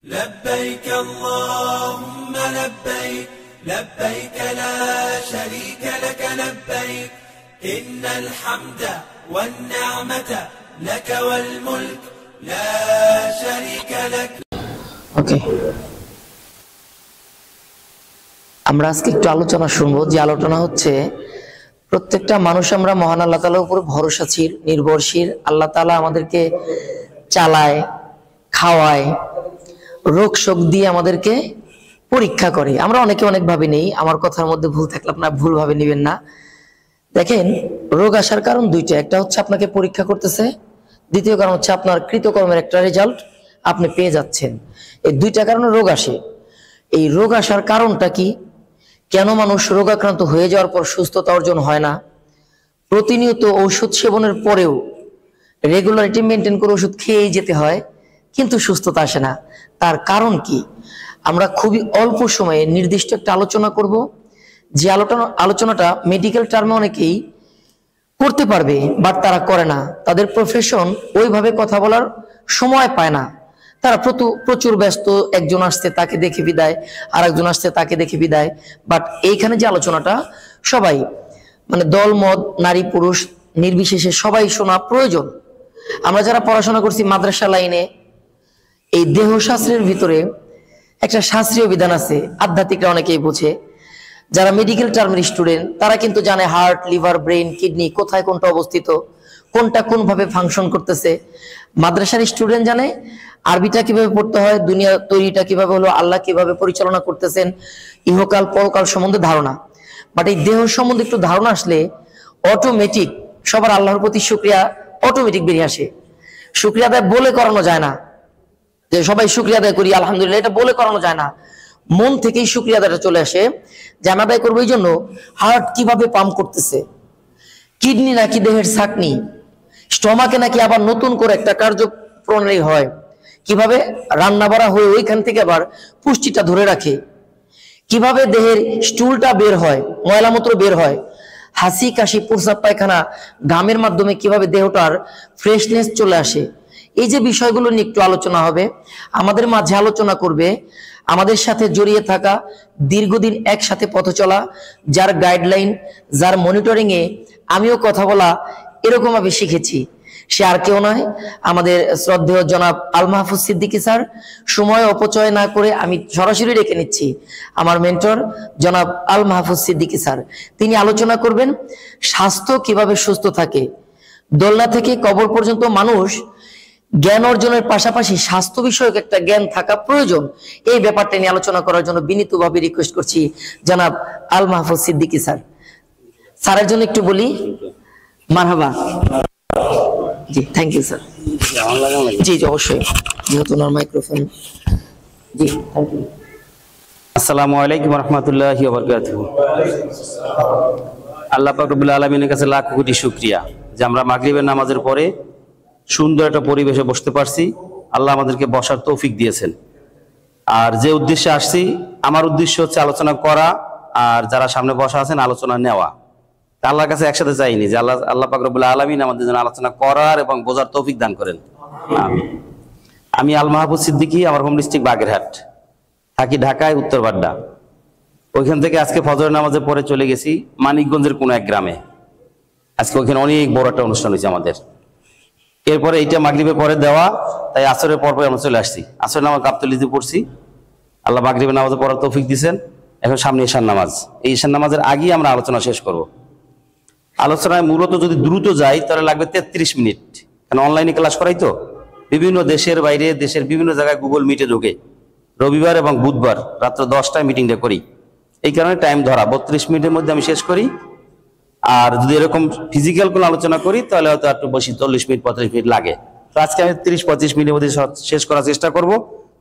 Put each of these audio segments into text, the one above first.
لبيك اللهم لبيك لبيك لا شريك لك لبيك إن الحمد والنعمة لك والملك لا شريك لك ওকে আমরা আজকে একটু আলোচনা শুনবো যে আলোচনা হচ্ছে প্রত্যেকটা মানুষ আমরা মহান আল্লাহ তাআলার উপর ভরসাশীল নির্ভরশীল আল্লাহ তাআলা আমাদেরকে চালায় খাওয়ায় রোগ শোক দিয়ে আমাদেরকে পরীক্ষা করে আমরা অনেকে অনেক ভাবে নেই আমার কথার মধ্যে ভুল থাকলে আপনারা ভুল ভাবে নেবেন না দেখেন রোগ আসার কারণ দুইটা একটা হচ্ছে আপনাকে পরীক্ষা করতেছে দ্বিতীয় কারণ হচ্ছে আপনার কৃতকর্মের একটা রেজাল্ট আপনি পেয়ে যাচ্ছেন এই দুইটা কারণে রোগ আসে এই রোগ আসার কারণটা কি কেন মানুষ রোগাক্রান্ত হয়ে যাওয়ার পর সুস্থতা অর্জন হয় না প্রতিনিয়ত ঔষধ সেবনের পরেও রেগুলারিটি মেনটেন করে ওষুধ খেয়েই যেতে হয় কিন্তু সুস্থতা আসে না তার কারণ কি আমরা খুবই অল্প সময়ে নির্দিষ্ট একটা আলোচনা করব যে আলোচনাটা মেডিকেল টার্মে অনেকেই করতে পারবে বাট তারা করে না তাদের প্রফেশন ওইভাবে কথা বলার সময় পায় না তারা প্রচুর ব্যস্ত একজন আসছে তাকে দেখে বিদায় আরেকজন আসছে তাকে দেখে বিদায় বাট এইখানে যে আলোচনাটা সবাই মানে দল মত নারী পুরুষ নির্বিশেষে সবাই শোনা প্রয়োজন আমরা যারা পড়াশোনা করছি মাদ্রাসা লাইনে এই দেহশাস্ত্রের ভিতরে একটা শাস্ত্রীয় বিধান আছে আধ্যাত্মিকরা অনেকেই বোঝে যারা মেডিকেল টার্মের স্টুডেন্ট তারা কিন্তু জানে হার্ট লিভার ব্রেন কিডনি কোথায় কোনটা অবস্থিত কোনটা কোন ভাবে ফাংশন করতেছে মাদ্রাসার স্টুডেন্ট জানে আরবিটা কিভাবে পড়তে হয় দুনিয়া তৈরিটা কিভাবে হলো আল্লাহ কিভাবে পরিচালনা করতেছেন ইহকাল পরকাল সম্বন্ধে ধারণা বাট এই দেহ সম্বন্ধে একটু ধারণা আসলে অটোমেটিক সবার আল্লাহর প্রতি শুকরিয়া অটোমেটিক বেরিয়ে আসে শুকরিয়া আদায় বলে করানো যায় না যে সবাই শুকরিয়া আদায় করি আলহামদুলিল্লাহ এটা বলে করানো যায় না মন থেকেই শুকরিয়া আদায়টা চলে আসে যে আমি আদায় করবো এই জন্য হার্ট কিভাবে পাম্প করতেছে কিডনি নাকি দেহের ছাকনি স্টমাকে নাকি আবার নতুন করে একটা কার্যপ্রণালী হয় কিভাবে রান্না বাড়া হয়ে ওইখান থেকে আবার পুষ্টিটা ধরে রাখে কিভাবে দেহের স্টুলটা বের হয় ময়লামূত্র বের হয় হাসি কাশি প্রস্রাব পায়খানা ঘামের মাধ্যমে কিভাবে দেহটার ফ্রেশনেস চলে আসে এই যে বিষয়গুলো নিয়ে একটু আলোচনা হবে আমাদের মাঝে আলোচনা করবে আমাদের সাথে জড়িয়ে থাকা দীর্ঘদিন একসাথে পথ চলা যার গাইডলাইন যার মনিটরিং এ আমিও কথা বলা এরকম ভাবে শিখেছি সে আর কেউ নয় আমাদের শ্রদ্ধেয় জনাব আল মাহফুজ সিদ্দিকী স্যার সময় অপচয় না করে আমি সরাসরি রেখে নিচ্ছি আমার মেন্টর জনাব আল মাহফুজ সিদ্দিকী স্যার তিনি আলোচনা করবেন স্বাস্থ্য কিভাবে সুস্থ থাকে দোলনা থেকে কবর পর্যন্ত মানুষ জ্ঞান অর্জনের পাশাপাশি স্বাস্থ্য বিষয়ক একটা জ্ঞান থাকা প্রয়োজন এই ব্যাপারটা নিয়ে আলোচনা করার জন্য বিনীতভাবে রিকোয়েস্ট করছি জনাব আল মাহফুজ সিদ্দিকী স্যার স্যারের জন্য একটু বলি মারহাবা জি থ্যাংক ইউ স্যার জি জি অবশ্যই যেহেতু ওনার মাইক্রোফোন জি থ্যাংক ইউ আসসালামু আলাইকুম ওয়া রাহমাতুল্লাহি ওয়া বারাকাতুহু আল্লাহ পাক রব্বুল আলামিনের কাছে লাখ কোটি শুকরিয়া যে আমরা মাগরিবের নামাজের পরে সুন্দর একটা পরিবেশে বসতে পারছি আল্লাহ আমাদেরকে বসার তৌফিক দিয়েছেন আর যে উদ্দেশ্যে আসছি আমার উদ্দেশ্য হচ্ছে আলোচনা করা আর যারা সামনে বসা আছেন আলোচনা নেওয়া আল্লাহর কাছে একসাথে চাইনি যে আল্লাহ পাক রব্বুল আলামিন আমাদের জন্য আলোচনা করার এবং বোঝার তৌফিক দান করেন আমি আল মাহফুজ সিদ্দিকী আমার হোম ডিস্ট্রিক্ট বাগেরহাট থাকি ঢাকায় উত্তর বাড্ডা ওইখান থেকে আজকে ফজরের নামাজের পরে চলে গেছি মানিকগঞ্জের কোনো এক গ্রামে আজকে ওইখানে অনেক বড় একটা অনুষ্ঠান হয়েছে আমাদের এরপরে এইটা মাগরিবের পরে দেওয়া তাই আসরের পর আমরা চলে আসছি আসরের নামাজ গাবতলীতে পড়ছি আল্লাহ মাগরিবের নামাজে পড়ার তৌফিক দিয়েছেন এখন সামনে ঈশার নামাজ এই ঈশার নামাজের আগেই আমরা আলোচনা শেষ করব আলোচনায় মূলত যদি দ্রুত যাই তাহলে লাগবে 33 মিনিট কারণ অনলাইনে ক্লাস করাই তো বিভিন্ন দেশের বাইরে দেশের বিভিন্ন জায়গায় গুগল মিটে ঢোকে রবিবার এবং বুধবার রাত্র 10টায় মিটিংটা করি এই কারণে টাইম ধরা 32 মিনিটের মধ্যে আমি শেষ করি আর যদি এরকম ফিজিক্যাল কোনো আলোচনা করি তাহলে হয়তো একটু বেশি 40 মিনিট 35 মিনিট লাগে তো আজকে আমি 30-35 মিনিটের মধ্যে শেষ করার চেষ্টা করব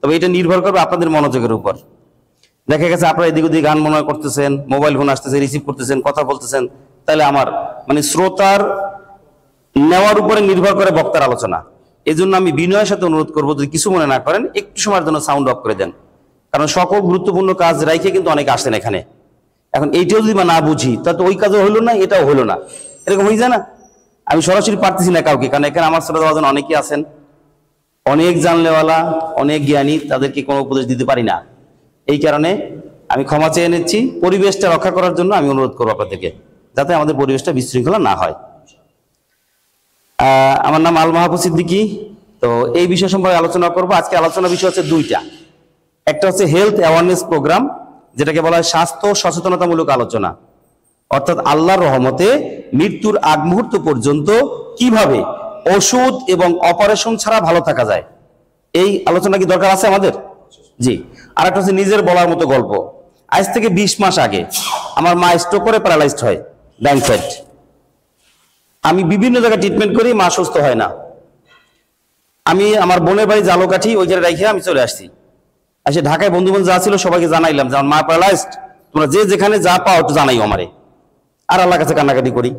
তবে এটা নির্ভর করবে আপনাদের মনোযোগের উপর দেখা গেছে আপনারা এদিক ওদিক গান মনে করতেছেন মোবাইল ফোন আসতেছে রিসিভ করতেছেন কথা বলতেছেন তাহলে আমার মানে শ্রোতার নেওয়ার উপরে নির্ভর করে বক্তার আলোচনা এই জন্য আমি বিনয়ের সাথে অনুরোধ করবো যদি কিছু মনে না করেন একটু সময়ের জন্য সাউন্ড অফ করে দেন কারণ সকল গুরুত্বপূর্ণ কাজ রাইখে কিন্তু অনেকে আসেন এখানে এখন এইটাও যদি না বুঝি তা তো ওই কাজও হলো না এটাও হলো না এরকম হয়ে যায় না আমি সরাসরি পারতেছি না কাউকে কারণ এখানে আমার শ্রোতা অনেকেই আছেন অনেক জানলেওয়ালা, অনেক জ্ঞানী, তাদেরকে কোনো উপদেশ দিতে পারি না। এই কারণে আমি ক্ষমা চেয়ে নিচ্ছি। পরিবেশটা রক্ষা করার জন্য আমি অনুরোধ করবো আপনাদেরকে, যাতে আমাদের পরিবেশটা বিশৃঙ্খলা না হয়। আমার নাম আল মাহবুব সিদ্দিকী। তো এই বিষয় সম্পর্কে আলোচনা করব। আজকে আলোচনার বিষয় হচ্ছে দুইটা। একটা হচ্ছে হেলথ অ্যাওয়ারনেস প্রোগ্রাম, যেটাকে বলা হয় স্বাস্থ্য সচেতনতামূলক আলোচনা, অর্থাৎ আল্লাহর রহমতে মৃত্যুর আগ মুহূর্ত পর্যন্ত কিভাবে ওষুধ এবং অপারেশন ছাড়া ভালো থাকা যায়। এই আলোচনা কি দরকার আছে আমাদের? জি। আর একটা হচ্ছে নিজের বলার মতো গল্প। আজ থেকে 20 মাস আগে আমার মা স্ট্রোক করে প্যারালাইজড হয়, ডান সাইড। আমি বিভিন্ন জায়গায় ট্রিটমেন্ট করি, মা সুস্থ হয় না। আমি আমার বোনের বাড়ি জালোকাঠি, ওই জায়গায় রেখে আমি চলে আসছি। আসে ঢাকায় বন্ধু বান্ধব যা ছিল সবাইকে জানাইলাম যে আমার মা প্যারালাইজড, তোমরা যে যেখানে যা পাও একটু জানাইও আমারে। আর আল্লাহর কাছে কান্নাকাটি করি।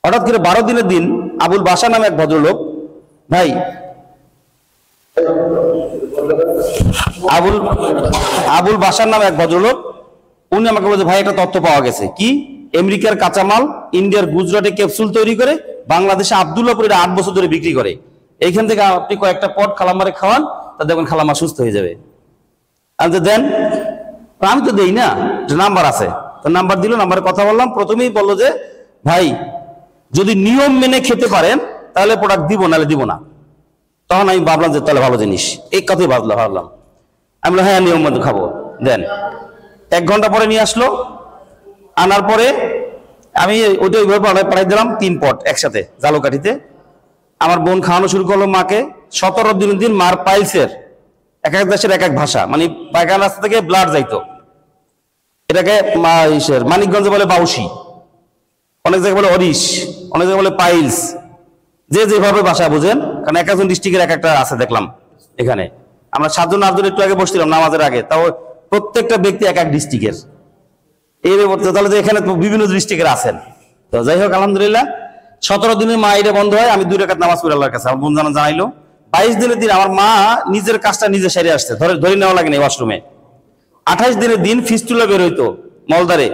হঠাৎ করে 12 দিনের দিন আবুল বাশার নামে এক ভদ্রলোক, ভাই আবুল বাশার নামে এক ভদ্রলোক, উনি আমাকে বলছে ভাই একটা তথ্য পাওয়া গেছে। কি? আমেরিকার কাঁচামাল ইন্ডিয়ার গুজরাটে ক্যাপসুল তৈরি করে বাংলাদেশে আব্দুল্লাহপুরে 8 বছর ধরে বিক্রি করে। এইখান থেকে আপনি কয়েকটা পট খালাম্মারে খাওয়ান, তা দেখবেন খালাম্মা সুস্থ হয়ে যাবে। আমি তো দেন, আমি তো দেই না, নাম্বার আছে। তো নাম্বার দিল, নাম্বারে কথা বললাম। প্রথমেই বললো যে ভাই যদি নিয়ম মেনে খেতে পারেন তাহলে প্রোডাক্ট দিব, নাহলে দিব না। তখন আমি ভাবলাম যে তাহলে ভালো জিনিস, এই কথাই ভাবলাম। আমি বললাম হ্যাঁ নিয়ম মতো খাবো, দেন। 1 ঘন্টা পরে নিয়ে আসলো। আনার পরে আমি ওইটা ওইভাবে পাঠাই দিলাম 3 পট একসাথে জালোকাঠিতে। আমার বোন খাওয়ানো শুরু করলো মাকে। 17 দিনের দিন মার পাইলসের, এক এক দেশের এক এক ভাষা, মানে পায়খানা রাস্তা থেকে ব্লাড যাইতো। এটাকে মানিকগঞ্জে বলে বাউসি, অনেক জায়গায় বলে অরিশ, অনেক জায়গায় বলে পাইলস, যে যেভাবে ভাষা বুঝেন। কারণ এক একজন ডিস্ট্রিক্টের এক একটা আছে দেখলাম। এখানে আমরা 7 জন 8 জন একটু আগে বসছিলাম নামাজের আগে, তাও প্রত্যেকটা ব্যক্তি এক এক ডিস্ট্রিক্টের। এই তাহলে এখানে বিভিন্ন ডিস্ট্রিক্টের আছেন। তো যাই হোক আলহামদুলিল্লাহ 17 দিনে মা এটা বন্ধ হয়। আমি 2 রাকাত নামাজ পড়ি আল্লাহর কাছে, আমার বোন জানাইলো। 22 দিনের দিন আমার মা নিজের কাজটা নিজে সেরে আসছে, ধরে নেওয়া লাগে না ওয়াশরুমে। 28 দিনের দিন ফিস্টুলা বের হইতো মলদারে,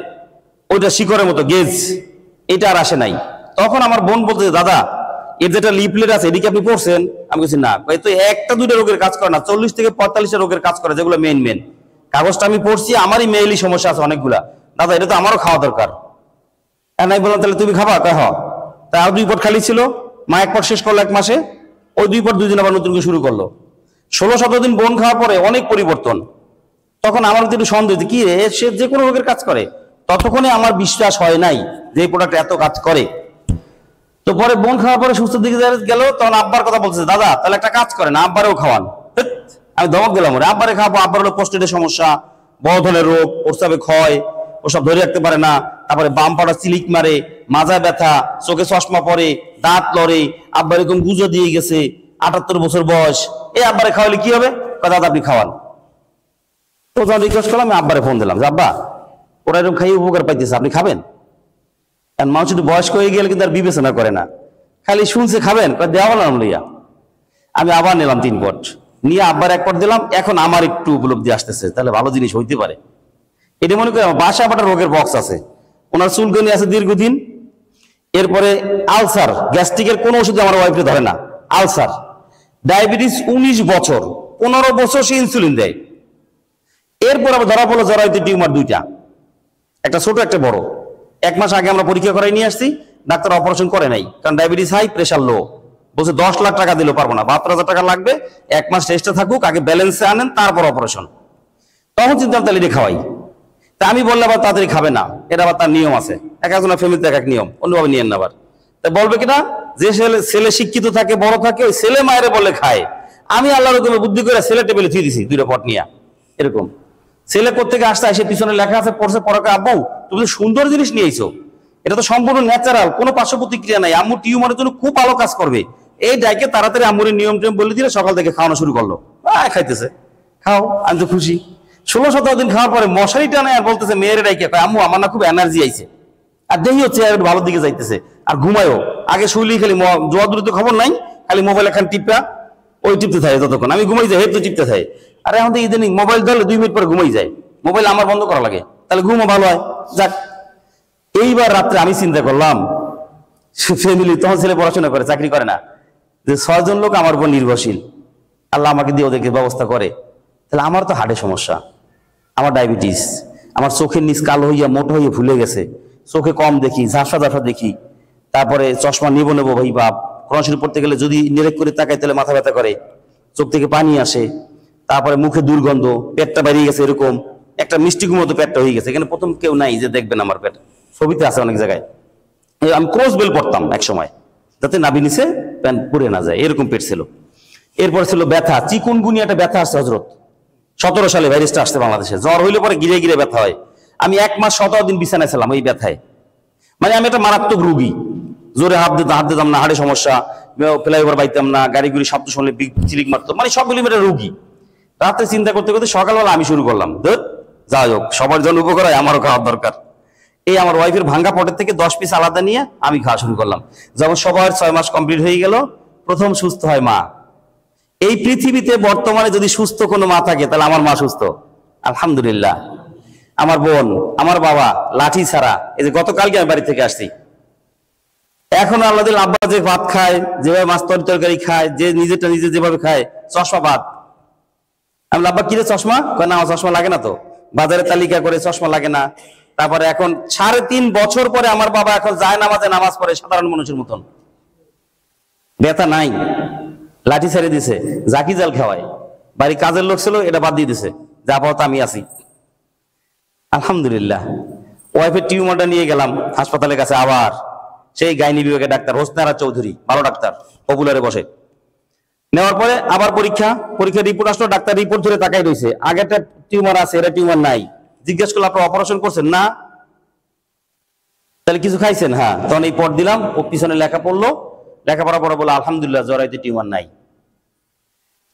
ওইটা শিকড়ের মতো গেজ, এটা আর আসে নাই। তখন আমার বোন বলতে, দাদা এর যেটা লিপলেট আছে এদিকে আপনি পড়ছেন? আমি বলছি না। তো 1টা 2টা রোগের কাজ করে না, 40 থেকে 45টা রোগের কাজ করে, যেগুলো মেন। কাগজটা আমি পড়ছি, আমারই মেইলি সমস্যা আছে অনেকগুলা। দাদা এটা তো আমারও খাওয়া দরকার। আমি বললাম তাহলে তুমি খাবা? কয় হ্যাঁ। তাই আর 2 পট খালি ছিল। মা 1 পট শেষ করলো 1 মাসে, ওই 2 পট 2 দিন আবার নতুন করে শুরু করলো। 16-17 দিন বোন খাওয়ার পরে অনেক পরিবর্তন। তখন আমার একটু সন্দেহ, কি রে সে যে কোনো রোগের কাজ করে। ততক্ষণে আমার বিশ্বাস হয় নাই যে এই প্রোডাক্ট এত কাজ করে। তো পরে বোন খাওয়ার পরে সুস্থ দিকে গেল, তখন আব্বার কথা বলছে, দাদা তাহলে একটা কাজ করেন, আব্বারেও খাওয়ান। আমি ধমক দিলাম, ওরে আব্বারে খাবো? আব্বার হলো প্রস্টেটের সমস্যা, বড় ধরনের রোগ, প্রস্রাবে ক্ষয়, ওসব ধরে রাখতে পারে না। তারপরে বাম পাটা চিলিক মারে, মাজা ব্যথা, চোখে চশমা পরে, দাঁত লড়ে, আব্বার এরকম গুজো দিয়ে গেছে, 78 বছর বয়স। এই আব্বারে খাওয়ালে কি হবে? দাদা আপনি খাওয়ান। তো যখন রিকোয়েস্ট করলাম, আমি আব্বারে ফোন দিলাম যে আব্বা ওরা এরকম খাইয়ে উপকার পাইতেছে, আপনি খাবেন? কারণ মানুষ একটু বয়স্ক হয়ে গেলে কিন্তু আর বিবেচনা করে না, খালি শুনছে খাবেন, দেওয়া বললাম লইয়া। আমি আবার নিলাম 3 পট, নিয়ে আব্বার 1 পট দিলাম। এখন আমার একটু উপলব্ধি আসতেছে, তাহলে ভালো জিনিস হইতে পারে। এটা মনে করি আমার বাসা বাটা রোগের বক্স আছে, ওনার চুলকানি আছে দীর্ঘদিন। এরপরে আলসার, গ্যাস্ট্রিকের কোনো ওষুধ আমার ওয়াইফকে ধরে না। আলসার, ডায়াবেটিস 19 বছর, 15 বছর সে ইনসুলিন দেয়। এরপর আবার ধরা পড়লো জরায়ুতে টিউমার 2টা, একটা ছোট একটা বড়। 1 মাস আগে আমরা পরীক্ষা করাই নিয়ে আসছি, ডাক্তার অপারেশন করে নাই, কারণ ডায়াবেটিস হাই, প্রেশার লো। বলছে 10 লাখ টাকা দিলেও পারবো না, 72,000 টাকা লাগবে, 1 মাস রেস্টে থাকুক, আগে ব্যালেন্সে আনেন তারপর অপারেশন। তখন চিন্তা তাহলে এটা খাওয়াই। তা আমি বললে আবার তাড়াতাড়ি খাবে না, এটা আবার তার নিয়ম আছে, এক একজনের ফ্যামিলিতে এক এক নিয়ম, অন্যভাবে নিয়েন না আবার। তা বলবে কিনা, যে ছেলে শিক্ষিত থাকে, বড় থাকে, ওই ছেলে মায়ের বলে খায়। আমি আল্লাহর হুকুমে বুদ্ধি করে ছেলে টেবিলে থুই দিছি 2টা পট নিয়ে। এরকম ছেলে কোত্থেকে আসতে আসে, পিছনে লেখা আছে, পড়ছে, পড়াকে আব্বু তুমি তো সুন্দর জিনিস নিয়ে আইছো, এটা তো সম্পূর্ণ ন্যাচারাল, কোনো পার্শ্ব প্রতিক্রিয়া নাই, আম্মু টিউমারের জন্য খুব ভালো কাজ করবে। এই ডাইকে তাড়াতাড়ি আম্মুর নিয়ম টিয়ম বলে দিলে সকাল থেকে খাওয়ানো শুরু করলো। খাইতেছে, খাও, আমি তো খুশি। 16-17 দিন খাওয়ার পরে মশারি টানে আর বলতেছে মেয়ের ডাইকে, আম্মু আমার না খুব এনার্জি আইছে, আর দেখি হচ্ছে ভালো দিকে যাইতেছে, আর ঘুমায়ও। আগে শুইলেই খালি জোয়া দ্রুত খবর নাই, খালি মোবাইল এখন টিপা ওই টিপতে থাকে, ততক্ষণ আমি ঘুমাই যাই, হেড তো টিপতে থাকে। আরে এখন তো ইদানিং মোবাইল ধরলে 2 মিনিট পরে ঘুমাই যায়, মোবাইল আমার বন্ধ করা লাগে, তাহলে ঘুমও ভালো হয়। যাক, এইবার রাত্রে আমি চিন্তা করলাম, ফ্যামিলি, তখন ছেলে পড়াশোনা করে, চাকরি করে না, যে 6 জন লোক আমার উপর নির্ভরশীল, আল্লাহ আমাকে দিয়ে ওদেরকে ব্যবস্থা করে। তাহলে আমার তো হার্টের সমস্যা, আমার ডায়াবেটিস, আমার চোখের নিচ কালো হইয়া মোটা হইয়া ভুলে গেছে, চোখে কম দেখি, ঝাপসা ঝাপসা দেখি, তারপরে চশমা নেবো ভাই বাপ, কোরআন শরীফ পড়তে গেলে যদি নিরেক করে তাকাই তাহলে মাথা ব্যথা করে, চোখ থেকে পানি আসে, তারপরে মুখে দুর্গন্ধ, পেটটা বেরিয়ে গেছে, এরকম একটা মিষ্টি মতো পেটটা হয়ে গেছে। এখানে প্রথম কেউ নাই যে দেখবেন আমার পেট, ছবিতে আছে অনেক জায়গায়। আমি ক্রস বেল পড়তাম এক সময়, যাতে নাভি নিচে প্যান্ট পুড়ে না যায়, এরকম পেট ছিল। এরপর ছিল ব্যথা, চিকুনগুনিয়াটা ব্যথা আসছে হজরত 17 সালে ভাইরাসটা আসছে বাংলাদেশে। জ্বর হইলে পরে গিরে গিরে ব্যথা হয়। আমি 1 মাস 17 দিন বিছানায় ছিলাম এই ব্যথায়। মানে আমি একটা মারাত্মক রুগী, জোরে হাত দিতাম না, হাড়ে সমস্যা, ফ্লাইওভার বাইতাম না, গাড়ি গুড়ি শব্দ শুনলে চিলিক মারতো, মানে সবগুলি মেয়েটা রুগী। রাতে চিন্তা করতে করতে সকালবেলা আমি শুরু করলাম, যাই হোক সবার জন্য উপকার হয়, আমারও খাওয়ার দরকার। এই আমার ওয়াইফের ভাঙ্গা পটের থেকে 10 পিস আলাদা নিয়ে আমি খাওয়া শুরু করলাম। যখন সবার 6 মাস কমপ্লিট হয়ে গেল, প্রথম সুস্থ হয় মা। এই পৃথিবীতে বর্তমানে যদি সুস্থ কোনো মা থাকে তাহলে আমার মা সুস্থ, আলহামদুলিল্লাহ। আমার বোন, আমার বাবা লাঠি ছাড়া, এই যে গতকালকে আমি বাড়ি থেকে আসছি, এখন আল্লাহ আব্বা যে ভাত খায়, যেভাবে মাছ তরকারি খায়, যে নিজেটা নিজে যেভাবে খায়, চশমা বাদ। আমি আব্বা কিরে চশমা, না আমার চশমা লাগে না তো, বাজারে তালিকা করে চশমা লাগে না। তারপরে এখন 3.5 বছর পরে আমার বাবা এখন যায় নামাজে নামাজ পড়ে সাধারণ মানুষের মতন, ব্যথা নাই, লাঠি ছেড়ে দিছে, জাকি জাল খাওয়ায়। বাড়ি কাজের লোক ছিল, এটা বাদ দিয়ে দিছে, যা আপাতত আমি আছি, আলহামদুলিল্লাহ। ওয়াইফের টিউমারটা নিয়ে গেলাম হাসপাতালের কাছে, আবার সেই গাইনি বিভাগের ডাক্তার হোসনারা চৌধুরী, ভালো ডাক্তার, পপুলারে বসে। নেওয়ার পরে আবার পরীক্ষার রিপোর্ট আসলো, ডাক্তার রিপোর্ট ধরে তাকাই রয়েছে, আগে একটা টিউমার আছে, এটা টিউমার নাই। জিজ্ঞেস করলো আপনার অপারেশন করছেন না, তাহলে কিছু খাইছেন? হ্যাঁ। তখন এই পট দিলাম, ও পিছনে লেখা পড়লো, লেখাপড়া পরে বলে আলহামদুলিল্লাহ জরাইতে টিউমার নাই।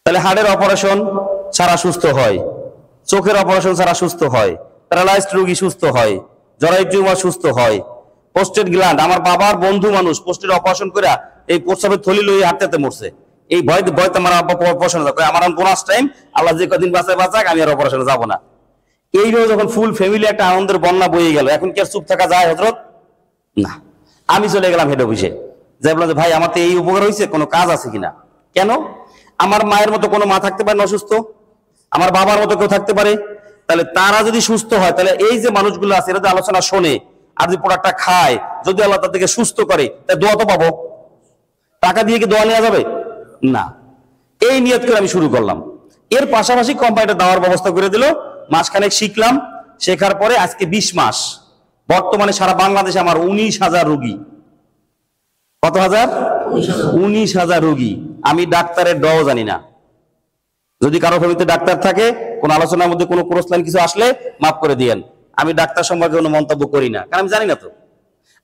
তাহলে হাড়ের অপারেশন ছাড়া সুস্থ হয়, চোখের অপারেশন ছাড়া সুস্থ হয়, প্যারালাইজড রোগী সুস্থ হয়, জরায়ু টিউমার সুস্থ হয়, পোস্টেড গ্ল্যান্ড, আমার বাবার বন্ধু মানুষ পোস্টের অপারেশন করে এই প্রস্রাবের থলি লইয়ে হাঁটতে মরছে। এই ভয়তে আমার আব্বা অপারেশন করে, আমার বোনাস টাইম, আল্লাহ যে কদিন বাঁচাক আমি আর অপারেশনে যাবো না। এইভাবে যখন ফুল ফ্যামিলি একটা আনন্দের বন্যা বয়ে গেল, এখন কি আর চুপ থাকা যায় হযরত? না। আমি চলে গেলাম হেড অফিসে, যাই বললাম যে ভাই আমার তো এই উপকার হয়েছে, কোনো কাজ আছে কিনা। কেন? আমার মায়ের মতো কোনো মা থাকতে পারে না অসুস্থ, আমার বাবার মতো কেউ থাকতে পারে, তাহলে তারা যদি সুস্থ হয়, তাহলে এই যে মানুষগুলো আছে এরা যদি আলোচনা শোনে আর যদি প্রোডাক্টটা খায়, যদি আল্লাহ তাদেরকে সুস্থ করে, তাই দোয়া তো পাবো। টাকা দিয়ে কি দোয়া নেওয়া যাবে? না। এই নিয়ত করে আমি শুরু করলাম। এর পাশাপাশি কোম্পানিটা দেওয়ার ব্যবস্থা করে দিল, মাসখানেক শিখলাম, শেখার পরে আজকে 20 মাস, বর্তমানে সারা বাংলাদেশে আমার 19,000 রোগী। কত হাজার? 19,000 রোগী। আমি ডাক্তারের ডও জানি না। যদি কারো ফ্যামিলিতে ডাক্তার থাকে, কোন আলোচনার মধ্যে কোনো ক্রস লাইন কিছু আসলে মাফ করে দিয়েন। আমি ডাক্তার সম্পর্কে কোনো মন্তব্য করি না, কারণ আমি জানি না তো।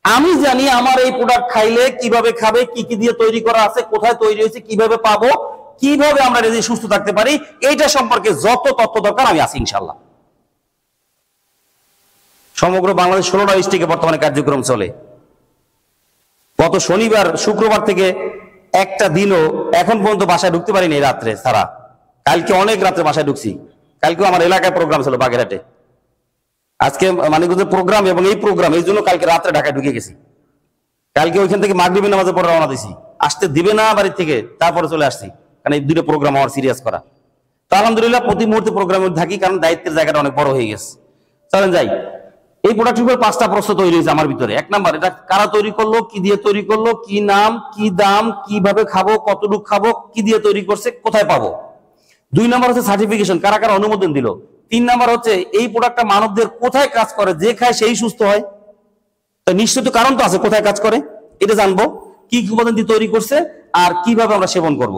আমি জানি আমার এই প্রোডাক্ট খাইলে কিভাবে খাবে, কি কি দিয়ে তৈরি করা আছে, কোথায় তৈরি হয়েছে, কিভাবে পাবো, কিভাবে আমরা নিজে সুস্থ থাকতে পারি, এইটা সম্পর্কে যত তথ্য দরকার আমি আছি ইনশাল্লাহ। সমগ্র বাংলাদেশ 16টা ডিস্ট্রিক্টে বর্তমানে কার্যক্রম চলে। গত শনিবার শুক্রবার থেকে একটা দিনও এখন পর্যন্ত বাসায় ঢুকতে পারিনি রাত্রে ছাড়া। কালকে অনেক রাত্রে বাসায় ঢুকছি। কালকেও আমার এলাকায় প্রোগ্রাম ছিল বাগেরহাটে, আজকে মানিকগঞ্জের প্রোগ্রাম, এবং এই প্রোগ্রাম এই জন্য কালকে রাত্রে ঢাকায় ঢুকে গেছি। কালকে ওইখান থেকে মাগরিবের নামাজে পড়ে রওনা দিছি, আসতে দিবে না বাড়ি থেকে, তারপরে চলে আসছি, কারণ এই 2টা প্রোগ্রাম আমার সিরিয়াস করা। তো আলহামদুলিল্লাহ প্রতি মুহূর্তে প্রোগ্রামে থাকি, কারণ দায়িত্বের জায়গাটা অনেক বড় হয়ে গেছে। চলেন যাই। এই প্রোডাক্টের উপর 5টা প্রশ্ন তৈরি হয়েছে আমার ভিতরে। 1 নাম্বার, এটা কারা তৈরি করলো, কি দিয়ে তৈরি করলো, কি নাম, কি দাম, কিভাবে খাবো, কতটুকু খাবো, কি দিয়ে তৈরি করছে, কোথায় পাবো। 2 নাম্বার হচ্ছে সার্টিফিকেশন, কারা কারা অনুমোদন দিল। 3 নাম্বার হচ্ছে এই প্রোডাক্টটা মানবদের কোথায় কাজ করে, যে খায় সেই সুস্থ হয়। তো নিশ্চিত কারণ তো আছে কোথায় কাজ করে, এটা জানবো, কি উপাদান দিয়ে তৈরি করছে, আর কিভাবে আমরা সেবন করব।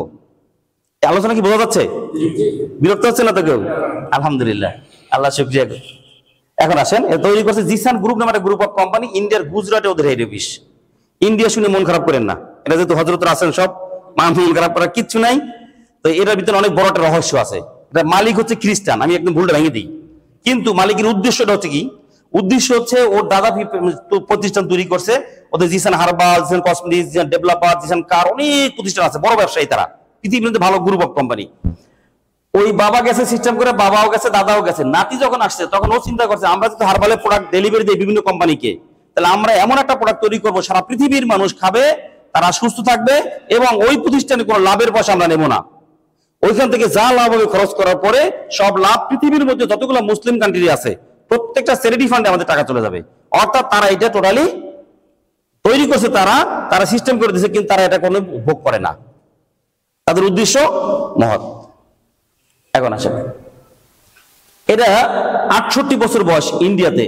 আলোচনা কি বোঝা যাচ্ছে? বিরক্ত হচ্ছে না তো কেউ? আলহামদুলিল্লাহ, আল্লাহ শুকরিয়া। এখন আসেন, তৈরি করছে জিসান গ্রুপ নামে একটা গ্রুপ অফ কোম্পানি, ইন্ডিয়ার গুজরাটে ওদের হেড অফিস। ইন্ডিয়া শুনে মন খারাপ করেন না, এটা যেহেতু হযরতরা আছেন সব, মন খারাপ করার কিচ্ছু নাই। তো এটার ভিতরে অনেক বড় একটা রহস্য আছে। এটা মালিক হচ্ছে খ্রিস্টান, আমি একদম ভুলটা ভেঙে দিই। কিন্তু মালিকের উদ্দেশ্যটা হচ্ছে কি? উদ্দেশ্য হচ্ছে ওর দাদা প্রতিষ্ঠান তৈরি করছে, ওদের Zisan herbal, Zisan cosmetics, Zisan developer, Zisan car, অনেক প্রতিষ্ঠান আছে, বড় ব্যবসায়ী তারা, পৃথিবীর ভালো গ্রুপ অফ কোম্পানি। ওই বাবা গেছে সিস্টেম করে, বাবাও গেছে, দাদাও গেছে, নাতি যখন আসছে তখন ও চিন্তা করছে আমরা যদি হারবালের প্রোডাক্ট ডেলিভারি দিই বিভিন্ন কোম্পানিকে, তাহলে আমরা এমন একটা প্রোডাক্ট তৈরি করবো সারা পৃথিবীর মানুষ খাবে, তারা সুস্থ থাকবে, এবং ওই প্রতিষ্ঠানে কোনো লাভের পয়সা আমরা নেব না। ওইখান থেকে যা লাভ হবে খরচ করার পরে সব লাভ পৃথিবীর মধ্যে যতগুলো মুসলিম কান্ট্রি আছে প্রত্যেকটা চ্যারিটি ফান্ডে আমাদের টাকা চলে যাবে। অর্থাৎ তারা এটা টোটালি তৈরি করছে, তারা সিস্টেম করে দিয়েছে, কিন্তু তারা এটা কোনো ভোগ করে না। তাদের উদ্দেশ্য মহৎ। এখন আসেন, এটা 68 বছর বয়স ইন্ডিয়াতে।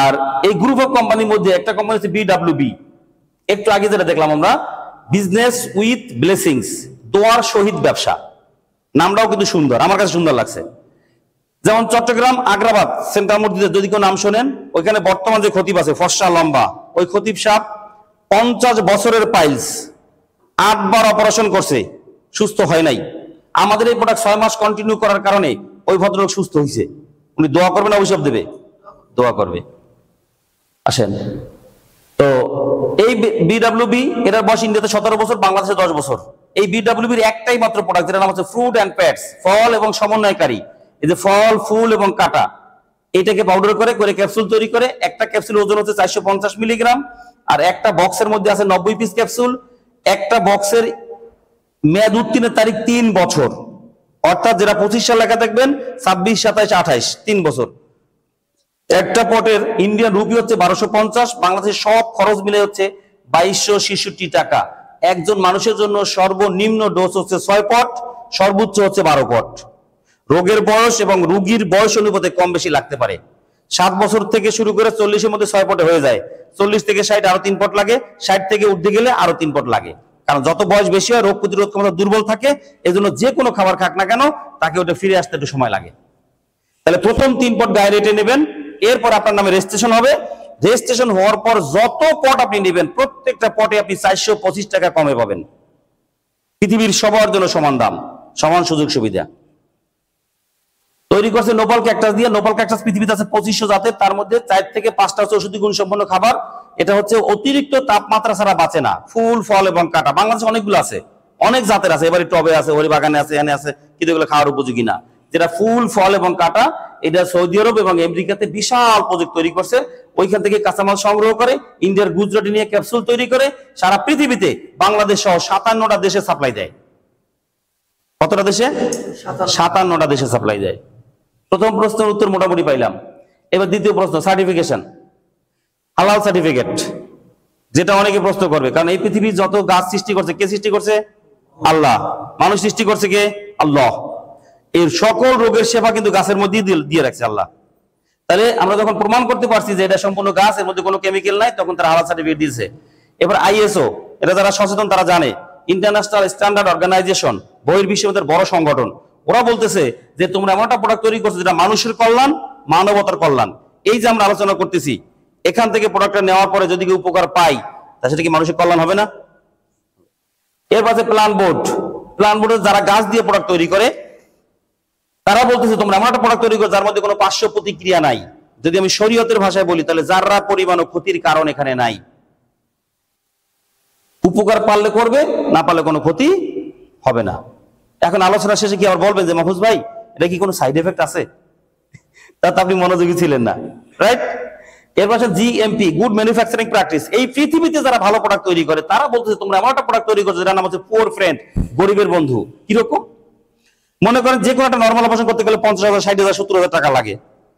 আর এই গ্রুপ অফ কোম্পানির মধ্যে একটা কোম্পানি হচ্ছে BWB। একটু আগে যেটা দেখলাম আমরা, বিজনেস উইথ ব্লেসিংস, দোয়ার শহীদ ব্যবসা, নামটাও কিন্তু সুন্দর, আমার কাছে সুন্দর লাগছে। যেমন চট্টগ্রাম আগ্রাবাদ সেন্ট্রাল মসজিদে যদি কেউ নাম শোনেন, ওইখানে বর্তমান যে খতিব আছে ফর্সা লম্বা, ওই খতিব সাহেব 50 বছরের পাইলস 8 বার অপারেশন করছে, সুস্থ হয় নাই। আমাদের এই প্রোডাক্ট 6 মাস কন্টিনিউ করার কারণে ওই ভদ্রলোক সুস্থ হয়েছে। উনি দোয়া করবে না অভিশাপ দেবে? দোয়া করবে। আসেন, তো এই BWB, এটার বয়স ইন্ডিয়াতে 17 বছর, বাংলাদেশে 10 বছর। এই BWBর একটাই মাত্র প্রোডাক্ট, যেটার নাম হচ্ছে ফ্রুট অ্যান্ড প্যাটস, ফল এবং সমন্বয়কারী। এই যে ফল, ফুল এবং কাটা, এটাকে পাউডার করে ক্যাপসুল তৈরি করে। একটা ক্যাপসুল ওজন হচ্ছে 450 মিলিগ্রাম, আর একটা বক্সের মধ্যে আছে 90 পিস ক্যাপসুল। একটা বক্সের মেয়াদ উত্তীর্ণের তারিখ 3 বছর, অর্থাৎ যেটা 25 সাল লেখা দেখবেন 26, 27, 28, 3 বছর। একটা পটের ইন্ডিয়ান রুপি হচ্ছে 1250, বাংলাদেশের সব খরচ মিলে হচ্ছে 2266 টাকা। একজন মানুষের জন্য সর্বনিম্ন ডোজ হচ্ছে 6 পট, সর্বোচ্চ হচ্ছে 12 পট। রোগের বয়স এবং রোগীর বয়স অনুপাতে কম বেশি লাগতে পারে। 7 বছর থেকে শুরু করে 40-এর মধ্যে 6 পটে হয়ে যায়। 40 থেকে 60 আরো 3 পট লাগে, 60 থেকে উঠতে গেলে আরো 3 পট লাগে। কারণ যত বয়স বেশি হয় রোগ প্রতিরোধ ক্ষমতা দুর্বল থাকে, এজন্য যে কোনো খাবার খাক না কেন তাকে ওটা ফিরে আসতে একটু সময় লাগে। তাহলে প্রথম 3 পট গায়ে রেটে নেবেন, এরপর আপনার নামে রেজিস্ট্রেশন হবে। রেজিস্ট্রেশন হওয়ার পর যত পট আপনি নেবেন প্রত্যেকটা পটে আপনি 425 টাকা কমে পাবেন। পৃথিবীর সবার জন্য সমান দাম, সমান সুযোগ সুবিধা। তৈরি করছে নোপাল ক্যাকটাস দিয়ে। নোপাল ক্যাকটাস পৃথিবীতে আছে 2500 জাতের, তার মধ্যে 4 থেকে 5টা হচ্ছে ঔষধি গুণ সম্পন্ন খাবার। এটা হচ্ছে অতিরিক্ত তাপমাত্রা ছাড়া বাঁচে না। ফুল, ফল এবং কাটা বাংলাদেশে অনেকগুলো আছে, অনেক জাতের আছে, এবারে টবে আছে, ওরি বাগানে আছে, এনে আছে, কিন্তু এগুলো খাওয়ার উপযোগী না। যেটা ফুল, ফল এবং কাটা, এটা সৌদি আরব এবং আমেরিকাতে বিশাল প্রজেক্ট তৈরি করছে। ওইখান থেকে কাঁচামাল সংগ্রহ করে ইন্ডিয়ার গুজরাটে নিয়ে ক্যাপসুল তৈরি করে সারা পৃথিবীতে বাংলাদেশ সহ 57টা দেশে সাপ্লাই দেয়। কতটা দেশে? 57টা দেশে সাপ্লাই দেয়। প্রথম প্রশ্নের উত্তর মোটামুটি পাইলাম। এবার দ্বিতীয় প্রশ্ন, সার্টিফিকেশন, হালাল সার্টিফিকেট, যেটা অনেকে প্রশ্ন করবে। কারণ এই পৃথিবীর যত গাছ সৃষ্টি করছে, কে সৃষ্টি করছে? আল্লাহ। মানুষ সৃষ্টি করছে কে? আল্লাহ। এর সকল রোগের সেবা কিন্তু গাছের মধ্যেই দিয়ে রাখছে আল্লাহ। তাহলে আমরা যখন প্রমাণ করতে পারছি যে এটা সম্পূর্ণ গাছ, এর মধ্যে কোনো কেমিক্যাল নাই, তখন তারা হালাল সার্টিফিকেট দিয়েছে। এবার ISO, এটা যারা সচেতন তারা জানে, ইন্টারন্যাশনাল স্ট্যান্ডার্ড অর্গানাইজেশন, বহির্বিশ্বের বড় সংগঠন, ওরা বলতেছে যে তোমরা এমন একটা প্রোডাক্ট তৈরি করছো যেটা মানুষের কল্যাণ, মানবতার কল্যাণ। এই যে আমরা আলোচনা করতেছি, এখান থেকে প্রোডাক্টটা নেওয়ার পরে যদি কেউ উপকার পাই, তা সেটা কি মানুষের কল্যাণ হবে না? এর পাশে প্ল্যান বোর্ড, প্ল্যান বোর্ডে যারা গাছ দিয়ে প্রোডাক্ট তৈরি করে, তারা বলতেছে তোমরা এমন একটা প্রোডাক্ট তৈরি করো যার মধ্যে কোনো পার্শ্ব প্রতিক্রিয়া নাই। যদি আমি শরীয়তের ভাষায় বলি, তাহলে যাররা পরিমাণ ক্ষতির কারণ এখানে নাই। উপকার পারলে করবে, না পারলে কোনো ক্ষতি হবে না। এখন আলোচনা শেষে কি আবার বলবেন যে মাহফুজ ভাই এটা কি কোনো সাইড এফেক্ট আছে? তা তো আপনি মনোযোগী ছিলেন না, রাইট? এর পাশে GMP, গুড ম্যানুফ্যাকচারিং প্র্যাকটিস। এই পৃথিবীতে যারা ভালো প্রোডাক্ট তৈরি করে তারা বলতেছে তোমরা এমন একটা প্রোডাক্ট তৈরি করছো যেটার নাম হচ্ছে পুয়ার ফ্রেন্ড, গরিবের বন্ধু। কিরকম? মনে করেন যে কোনো একটা নর্মাল অপারেশন করতে গেলে 50,000, 60,000, 70,000 টাকা লাগে।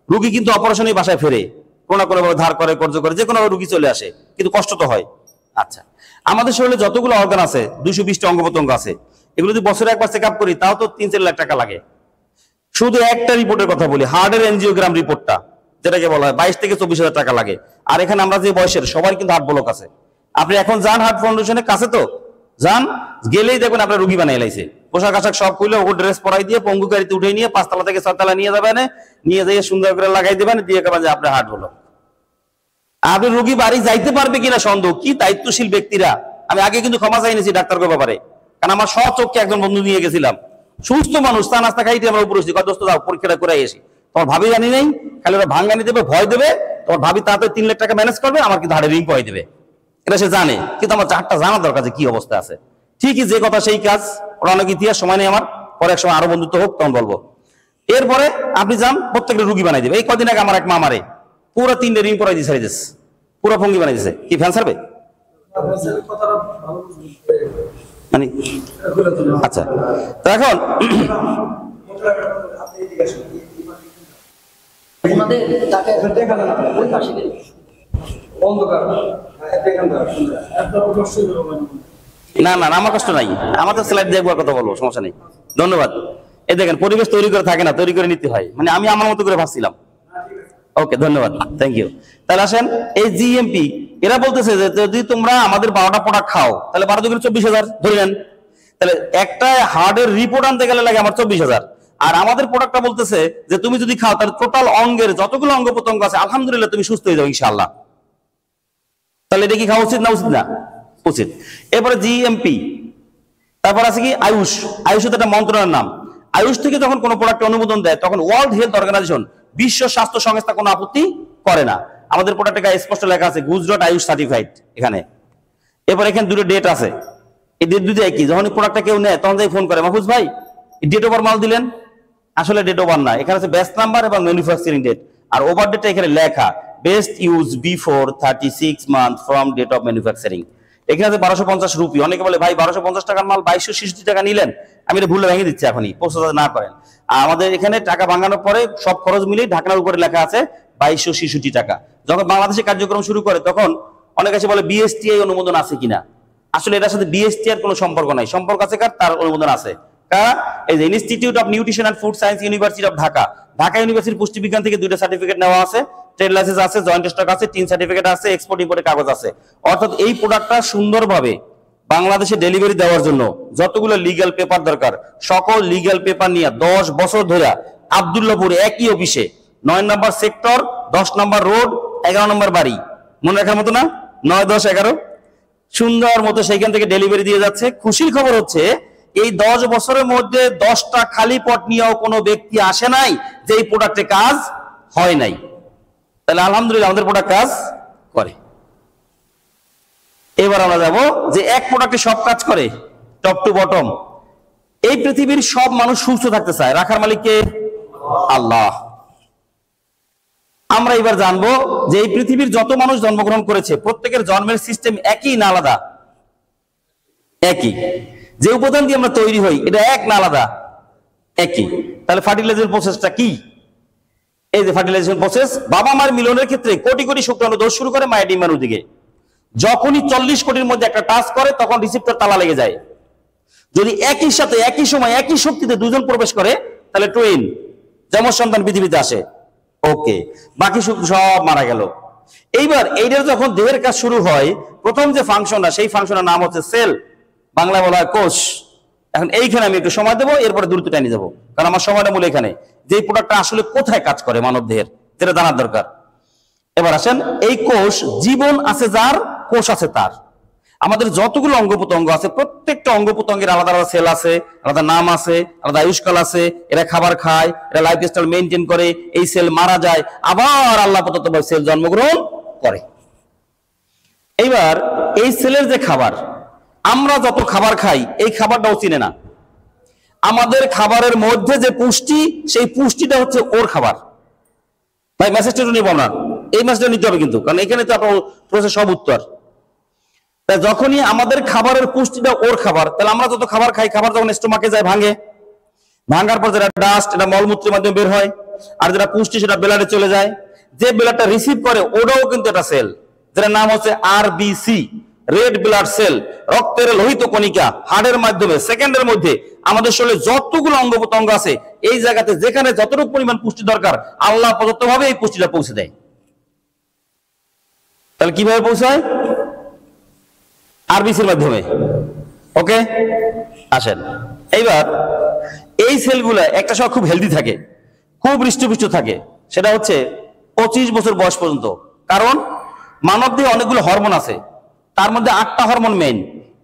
রুগী কিন্তু অপারেশনই বাসায় ফেরে, কোনো না কোনো ভাবে ধার করে, কর্জ করে, যে কোনো রুগী চলে আসে, কিন্তু কষ্ট তো হয়। আচ্ছা, আমাদের শরীরে যতগুলো অর্গান আছে, 220টা অঙ্গ প্রত্যঙ্গ আছে, এগুলো যদি বছরে একবার চেক আপ করি তাও তো 3-4 লাখ টাকা লাগে। শুধু একটা রিপোর্টের কথা বলি, হার্টের এনজিওগ্রাম রিপোর্টটা, যেটাকে বলা হয় 22 থেকে 24,000 টাকা লাগে। আর এখানে আমরা যে বয়সের সবাই কিন্তু হার্ট ব্লক আছে। আপনি এখন যান হার্ট ফাউন্ডেশনের কাছে, তো যান, গেলেই দেখবেন আপনার রুগী বানাই লাইছে, পোশাক আশাক সব খুলে ও ড্রেস পরাই দিয়ে পঙ্গু গাড়িতে উঠে নিয়ে 5 তলা থেকে 6 তলা নিয়ে যাবেন, নিয়ে যাইয়ে সুন্দর করে লাগাই দেবেন, দিয়ে কেমন যে আপনার হার্ট ব্লক। আপনি রুগী বাড়ি যাইতে পারবে কিনা সন্দেহ। কি দায়িত্বশীল ব্যক্তিরা! আমি আগে কিন্তু ক্ষমা চাই নিয়েছি ডাক্তারকে ব্যাপারে, কারণ আমার সচক্ষে একজন বন্ধু নিয়ে গেছিলাম, সুস্থ মানুষ, চা নাস্তা খাইতে আমরা উপরে দোস্ত যাও পরীক্ষাটা করে এসি। তোমার ভাবি জানি নেই, খালি ওরা ভাঙ্গানি দেবে, ভয় দেবে, তোমার ভাবি তাড়াতাড়ি 3 লাখ টাকা ম্যানেজ করবে, আমার কিন্তু হাড়ে রিং পাই দেবে, এটা সে জানে। কিন্তু আমার চারটা জানা দরকার যে কি অবস্থা আছে। ঠিকই যে কথা সেই কাজ। ওরা অনেক ইতিহাস, সময় নেই আমার, পরে এক সময় আরো বন্ধুত্ব হোক তখন বলবো। এরপরে আপনি যান, প্রত্যেকটা রুগী বানাই দেবে। এই কদিন আগে আমার এক মামারে পুরো 3টে রিং পরাই দিয়ে ছাড়ি দিচ্ছে, পুরো ভঙ্গি বানাই দিচ্ছে। কি ফ্যান সারবে? মানে আচ্ছা, তো এখন না না আমার কষ্ট নাই, আমার তো স্লাইড দেখবার কথা বলবো, সমস্যা নেই, ধন্যবাদ। এই দেখেন পরিবেশ তৈরি করে থাকে না, তৈরি করে নিতে হয়, মানে আমি আমার মতো করে ভাবছিলাম। ওকে, ধন্যবাদ, থ্যাংক ইউ। তাহলে আসেন, এই জিএমপি এরা বলতেছে যে যদি তোমরা আমাদের 12টা প্রোডাক্ট খাও তাহলে 12 দুগুণে 24,000 ধরে নেন, তাহলে একটা হার্টের রিপোর্ট আনতে গেলে লাগে আমার 24,000। আর আমাদের প্রোডাক্টটা বলতেছে যে তুমি যদি খাও তাহলে টোটাল অঙ্গের যতগুলো অঙ্গ প্রত্যঙ্গ আছে আলহামদুলিল্লাহ তুমি সুস্থ হয়ে যাও ইনশাআল্লাহ। তাহলে এটা কি খাওয়া উচিত না উচিত না? উচিত। এরপরে জিএমপি, তারপর আছে কি আয়ুষ। আয়ুষ তো একটা মন্ত্রণালয়ের নাম। আয়ুষ থেকে যখন কোনো প্রোডাক্ট অনুমোদন দেয় তখন ওয়ার্ল্ড হেলথ অর্গানাইজেশন, বিশ্ব স্বাস্থ্য সংস্থা কোনো আপত্তি করে না। আমাদের প্রোডাক্টে গায়ে স্পষ্ট লেখা আছে গুজরাট আয়ুষ সার্টিফাইড এখানে। এরপর এখানে দুটো ডেট আছে, এই ডেট দুটো একই। যখন এই প্রোডাক্টটা কেউ নেয় তখন তাই ফোন করে, মাহফুজ ভাই ডেট ওভার মাল দিলেন, আসলে ডেট ওভার না, এখানে আছে ব্যাচ নাম্বার এবং ম্যানুফ্যাকচারিং ডেট। আর ওভার ডেটটা এখানে লেখা best use before 36 month from date of manufacturing. এখানে আছে 1250 রুপি। অনেকে বলে ভাই 1250 টাকার মাল 2266 টাকা নিলেন, আমি এটা ভুলে ভেঙে দিচ্ছি এখনই, প্রস্তুত না করেন। আর আমাদের এখানে টাকা ভাঙানোর পরে সব খরচ মিলিয়ে ঢাকনার উপরে লেখা আছে 2266 টাকা। যখন বাংলাদেশে কার্যক্রম শুরু করে তখন অনেক আছে বলে বিএসটিআই অনুমোদন আছে কিনা, আসলে এটার সাথে বিএসটি এর কোনো সম্পর্ক নাই, সম্পর্ক আছে কার, তার অনুমোদন আছে কার, এই যে institute of nutrition and food science university of Dhaka, Dhaka ইউনিভার্সিটির পুষ্টি বিজ্ঞান থেকে 2টা সার্টিফিকেট নেওয়া আছে, ট্রেড লাইসেন্স আছে, জয়েন্ট স্টক আছে, 3 সার্টিফিকেট আছে, এক্সপোর্ট ইম্পোর্টের কাগজ আছে। অর্থাৎ এই প্রোডাক্টটা সুন্দরভাবে বাংলাদেশে ডেলিভারি দেওয়ার জন্য যতগুলো লিগ্যাল পেপার দরকার সকল লিগ্যাল পেপার নিয়ে 10 বছর ধরে আব্দুল্লাহপুর একই অফিসে 9 নম্বর সেক্টর 10 নম্বর রোড 11 নম্বর বাড়ি, মনে রাখার মতো না, 9, 10, 11 সুন্দর মতো সেইখান থেকে ডেলিভারি দিয়ে যাচ্ছে। খুশির খবর হচ্ছে এই 10 বছরের মধ্যে 10টা খালি পট নিয়েও কোনো ব্যক্তি আসে নাই যে এই প্রোডাক্টে কাজ হয় নাই। তাহলে আলহামদুলিল্লাহ আমাদের প্রোডাক্ট কাজ করে। এবার আমরা যাব যে এক প্রোডাক্টে সব কাজ করে, টপ টু বটম। এই পৃথিবীর সব মানুষ সুস্থ থাকতে চায়, রাখার মালিককে আল্লাহ। আমরা এবার জানবো যে এই পৃথিবীর যত মানুষ জন্মগ্রহণ করেছে প্রত্যেকের জন্মের সিস্টেম একই না আলাদা? একই। যে উপাদান দিয়ে আমরা তৈরি হই এটা এক না আলাদা? একই। তাহলে ফার্টিলাইজেশন প্রসেসটা কি? এই যে ফার্টিলাইজেশন প্রসেস, বাবা মার মিলনের ক্ষেত্রে কোটি কোটি শুক্রাণু দোষ শুরু করে মায়ের ডিম্বাণুর দিকে। যখনই 40 কোটির মধ্যে একটা টাচ করে তখন রিসিপ্টর তালা লেগে যায়। যদি একই সাথে একই সময় একই শক্তিতে দুজন প্রবেশ করে তাহলে টুইন, যমজ সন্তান পৃথিবীতে আসে। ওকে, বাকি সব মারা গেল। এইবার এইটার যখন দেহের কাজ শুরু হয় প্রথম যে ফাংশনটা, সেই ফাংশনের নাম হচ্ছে সেল, বাংলা বলা হয় কোষ। এখন এইখানে আমি একটু সময় দেবো, এরপরে দ্রুত টানিয়ে যাবো, কারণ আমার সময়টা মূল এখানে যে প্রোডাক্টটা আসলে কোথায় কাজ করে মানব দেহের, যেটা জানার দরকার। এবার আসেন, এই কোষ জীবন আছে যার, কোষ আছে তার। আমাদের যতগুলো অঙ্গ প্রত্যঙ্গ আছে প্রত্যেকটা অঙ্গ প্রত্যঙ্গের আলাদা আলাদা সেল আছে, আলাদা নাম আছে, আলাদা আয়ুষ্কাল আছে। এরা খাবার খায়, এরা লাইফস্টাইল মেনটেন করে, এই সেল মারা যায়, আবার আল্লাহ প্রদত্ত সেল জন্মগ্রহণ করে। এইবার এই সেলের যে খাবার, আমরা যত খাবার খাই এই খাবারটাও চিনে না। আমাদের খাবারের মধ্যে যে পুষ্টি, সেই পুষ্টিটা হচ্ছে ওর খাবার। ভাই মেসেজটা নিব না, এই মেসেজটা নিতে হবে কিন্তু, কারণ এখানে তো আপনার প্রসেস সব উত্তর। তাই যখনই আমাদের খাবারের পুষ্টিটা ওর খাবার, তাহলে আমরা যত খাবার খাই, খাবার যখন স্টোমাকে যায় ভাঙে, ভাঙার পর যেটা ডাস্ট এটা মলমূত্রের মাধ্যমে বের হয়, আর যেটা পুষ্টি সেটা ব্লাডে চলে যায়। যে ব্লাডটা রিসিভ করে ওটাও কিন্তু একটা সেল, যেটার নাম হচ্ছে আরবিসি, রেড ব্লাড সেল। রক্তের লোহিত কণিকা হাড়ের মাধ্যমে সেকেন্ডের মধ্যে আমাদের শরীরে যতগুলো অঙ্গ প্রত্যঙ্গ আছে এই জায়গাতে যেখানে যতটুকু পরিমাণ পুষ্টি দরকার আল্লাহ প্রদত্ত ভাবে এই পুষ্টিটা পৌঁছে দেয়। তাহলে কিভাবে পৌঁছায়? আরবিসির মাধ্যমে। ওকে, আসেন এইবার এই সেলগুলো একটা সময় খুব হেলদি থাকে, খুব হৃষ্টপুষ্ট থাকে, সেটা হচ্ছে 25 বছর বয়স পর্যন্ত। কারণ মানব দেহে অনেকগুলো হরমোন আছে, তার মধ্যে 8টা হরমোন মেইন।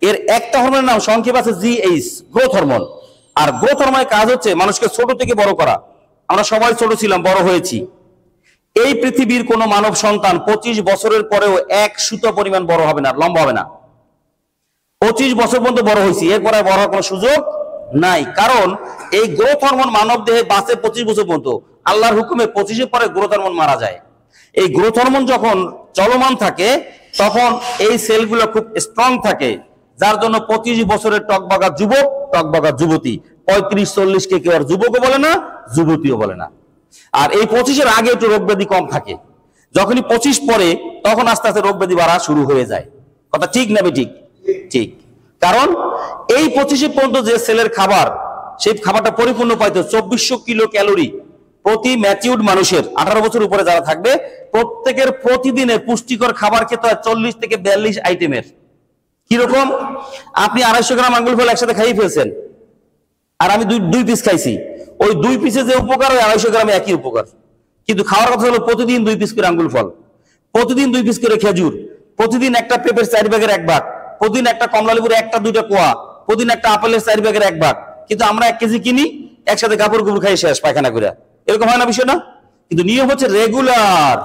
এর একটা হরমোনের নাম সংক্ষেপ আছে জিএইচ, গ্রোথ হরমোন। আর গ্রোথ হরমোনের কাজ হচ্ছে মানুষকে ছোট থেকে বড় করা। আমরা সবাই ছোট ছিলাম, বড় হয়েছি। এই পৃথিবীর কোন মানব সন্তান 25 বছরের পরেও এক সুতো পরিমাণ বড় হবে না, লম্বা হবে না। 25 বছর পর্যন্ত বড় হয়েছি, এরপরে বড় হওয়ার কোনো সুযোগ নাই। কারণ এই গ্রোথ হরমোন মানব দেহে বাঁচে 25 বছর পর্যন্ত। আল্লাহর হুকুমে 25-এর পরে গ্রোথ হরমোন মারা যায়। এই গ্রোথ হরমোন যখন চলমান থাকে তখন এই সেলগুলো খুব স্ট্রং থাকে, যার জন্য 25 বছরের টকবাগা যুবক, টকবাগা যুবতী, 35-40 কে কেউ আর যুবকও বলে না, যুবতীও বলে না। আর এই 25-এর আগে একটু রোগ ব্যাধি কম থাকে, যখনই 25 পরে তখন আস্তে আস্তে রোগ ব্যাধি বাড়া শুরু হয়ে যায়। কথা ঠিক না বেঠিক? ঠিক। কারণ এই 25 পর্যন্ত যে সেলের খাবার, সেই খাবারটা পরিপূর্ণ পাইতে 2400 কিলো ক্যালোরি প্রতি ম্যাচিউরড মানুষের, 18 বছর উপরে যারা থাকবে প্রত্যেকের প্রতিদিনের পুষ্টিকর খাবার খেতে হয় 40 থেকে 42 আইটেমের। কিরকম? আপনি 250 গ্রাম আঙ্গুল ফল একসাথে খাইয়ে ফেলছেন, আর আমি দুই পিস খাইছি, ওই 2 পিসে যে উপকার ওই 250 গ্রামে একই উপকার। কিন্তু খাওয়ার কথা হলো প্রতিদিন 2 পিস করে আঙ্গুল ফল, প্রতিদিন 2 পিস করে খেজুর, প্রতিদিন একটা পেঁপের 4 ভাগের 1 ভাগ, প্রতিদিন একটা কমলা লেবুর 1-2টা কোয়া, প্রতিদিন একটা আপেলের 4 ভাগের 1 ভাগ। কিন্তু আমরা 1 কেজি কিনি, একসাথে কাপড় কুপুর খাই শেষ পায়খানা করে। এরকম হয় না বিষয় না? কিন্তু নিয়ম হচ্ছে রেগুলার,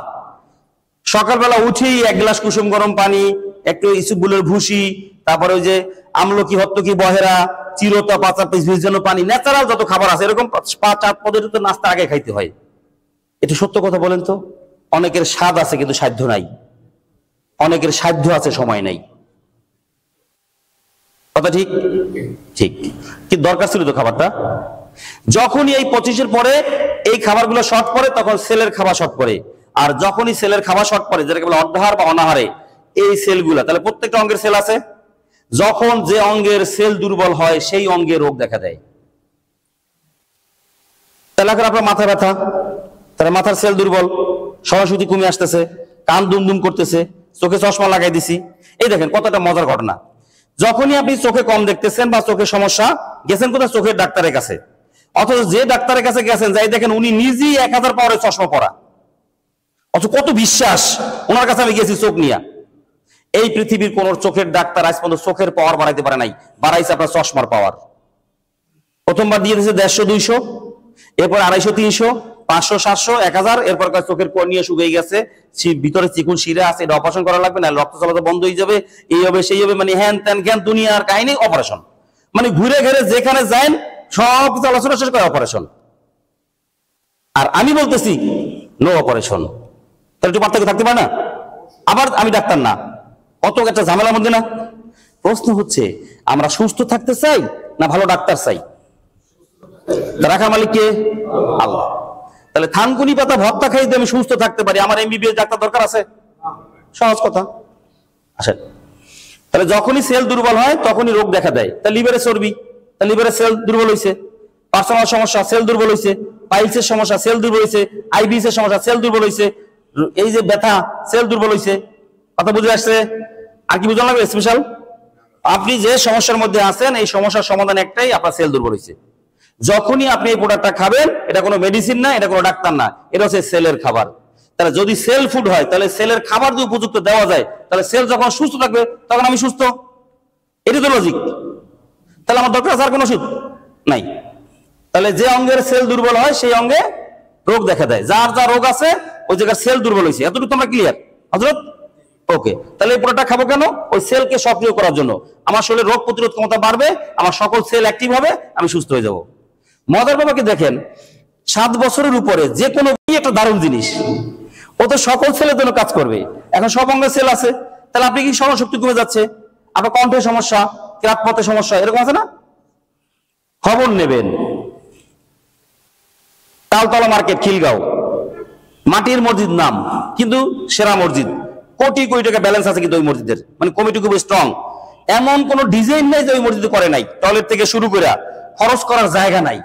সকালবেলা উঠেই 1 গ্লাস কুসুম গরম পানি, একটু ইসুবগুলের ভুসি, তারপরে ওই যে আমলকি, হত্তকি, বহেরা, চিরতা, পাতা ভিজানো পানি, ন্যাচারাল যত খাবার আছে এরকম 5-4 পদের তো নাস্তা আগে খাইতে হয়। এটা সত্য কথা বলেন তো? অনেকের স্বাদ আছে কিন্তু সাধ্য নাই, অনেকের সাধ্য আছে সময় নাই। কথা ঠিক? ঠিক। কি দরকার ছিল তো খাবারটা? যখনই এই 25-এর পরে এই খাবারগুলো শর্ট পড়ে তখন সেলের খাবার শর্ট পড়ে, আর যখনই সেলের খাবার শর্ট পড়ে, যেটাকে বলে অর্ধাহার বা অনাহারে, এই সেলগুলা, তাহলে প্রত্যেকটা অঙ্গের সেল আছে, যখন যে অঙ্গের সেল দুর্বল হয় সেই অঙ্গে রোগ দেখা দেয়। তাহলে এখন আপনার মাথা ব্যথা, তাহলে মাথার সেল দুর্বল, সরস্বতী কমে আসতেছে, কান দুমদুম করতেছে, চোখে চশমা লাগাই দিছি। এই দেখেন কতটা মজার ঘটনা, যখনই আপনি চোখে কম দেখতেছেন বা চোখের সমস্যা, গেছেন কোথায়? চোখের ডাক্তারের কাছে। অথচ যে ডাক্তারের কাছে গেছেন, যাই দেখেন উনি নিজেই 1000 পাওয়ারের চশমা পরা, অথচ কত বিশ্বাস ওনার কাছে আমি গেছি চোখ নিয়ে। এই পৃথিবীর কোন চোখের ডাক্তার আজ পর্যন্ত চোখের পাওয়ার বাড়াইতে পারে নাই, বাড়াইছে আপনার চশমার পাওয়ার। প্রথমবার দিয়ে দিয়েছে 150-200, এরপর 250-300, 500-700, 1000, এরপর চোখের কর্নিয়া শুকিয়ে গেছে, ভিতরে চিকুন শিরা আছে, এটা অপারেশন করা লাগবে, না রক্ত চলাচল বন্ধ হয়ে যাবে, এই হবে সেই হবে, মানে হ্যান ত্যান জ্ঞান দুনিয়ার কাহিনী অপারেশন। মানে ঘুরে ঘেরে যেখানে যান সব চলাচল শেষ করে অপারেশন। আর আমি বলতেছি নো অপারেশন। তাহলে একটু পার্থক্য থাকতে পারে না? আবার আমি ডাক্তার না, কত একটা ঝামেলার মধ্যে না? প্রশ্ন হচ্ছে আমরা সুস্থ থাকতে চাই না ভালো ডাক্তার চাই? রাখার মালিক কে? আল্লাহ। তাহলে থানকুনি পাতা ভর্তা খাইতে আমি সুস্থ থাকতে পারি, আমার এমবিবিএস ডাক্তার দরকার আছে? সহজ কথা। আসেন, তাহলে যখনই সেল দুর্বল হয় তখনই রোগ দেখা দেয়। তা লিভারে চর্বি, তা লিভারে সেল দুর্বল হয়েছে, পার্সোনাল সমস্যা, সেল দুর্বল হয়েছে, পাইলসের সমস্যা, সেল দুর্বল হয়েছে, আইবিএস এর সমস্যা, সেল দুর্বল হয়েছে, এই যে ব্যথা, সেল দুর্বল হয়েছে। কথা বুঝে আসছে? আর কি বুঝা লাগবে স্পেশাল? আপনি যে সমস্যার মধ্যে আছেন এই সমস্যার সমাধান একটাই, আপনার সেল দুর্বল হয়েছে। যখনই আপনি এই প্রোডাক্টটা খাবেন, এটা কোনো মেডিসিন না, এটা কোনো ডাক্তার না, এটা হচ্ছে সেলের খাবার। তাহলে যদি সেল ফুড হয়, তাহলে সেলের খাবার যদি উপযুক্ত দেওয়া যায়, তাহলে সেল যখন সুস্থ থাকবে তখন আমি সুস্থ। এটি তো লজিক। তাহলে আমার দরকার আছে আর কোনো ওষুধ নাই। তাহলে যে অঙ্গের সেল দুর্বল হয় সেই অঙ্গে রোগ দেখা দেয়, যার যা রোগ আছে ওই জায়গায় সেল দুর্বল হয়েছে। এতটুকু তোমরা ক্লিয়ার হযরত? ওকে। তাহলে এই প্রোডাক্টটা খাবো কেন? ওই সেলকে সক্রিয় করার জন্য। আমার শরীরে রোগ প্রতিরোধ ক্ষমতা বাড়বে, আমার সকল সেল অ্যাক্টিভ হবে, আমি সুস্থ হয়ে যাব। মজার ব্যাপারকে দেখেন, 7 বছরের উপরে যে কোনো একটা দারুণ জিনিস, ও তো সকল সেলের জন্য কাজ করবে। এখন সব অঙ্গের সেল আছে, তাহলে আপনি কি স্মরণশক্তি কমে যাচ্ছে, আপনার কণ্ঠের সমস্যা, ক্রাতপথের সমস্যা, এরকম আছে না? খবর নেবেন। তালতলা মার্কেট, খিলগাঁও, মাটির মসজিদ নাম, কিন্তু সেরা মসজিদ, কোটি কোটি টাকা ব্যালেন্স আছে কিন্তু ওই মসজিদের, মানে কমিটি খুব স্ট্রং। এমন কোন ডিজাইন নাই যে ওই মসজিদে করে নাই, টয়লেট থেকে শুরু করে খরচ করার জায়গা নাই,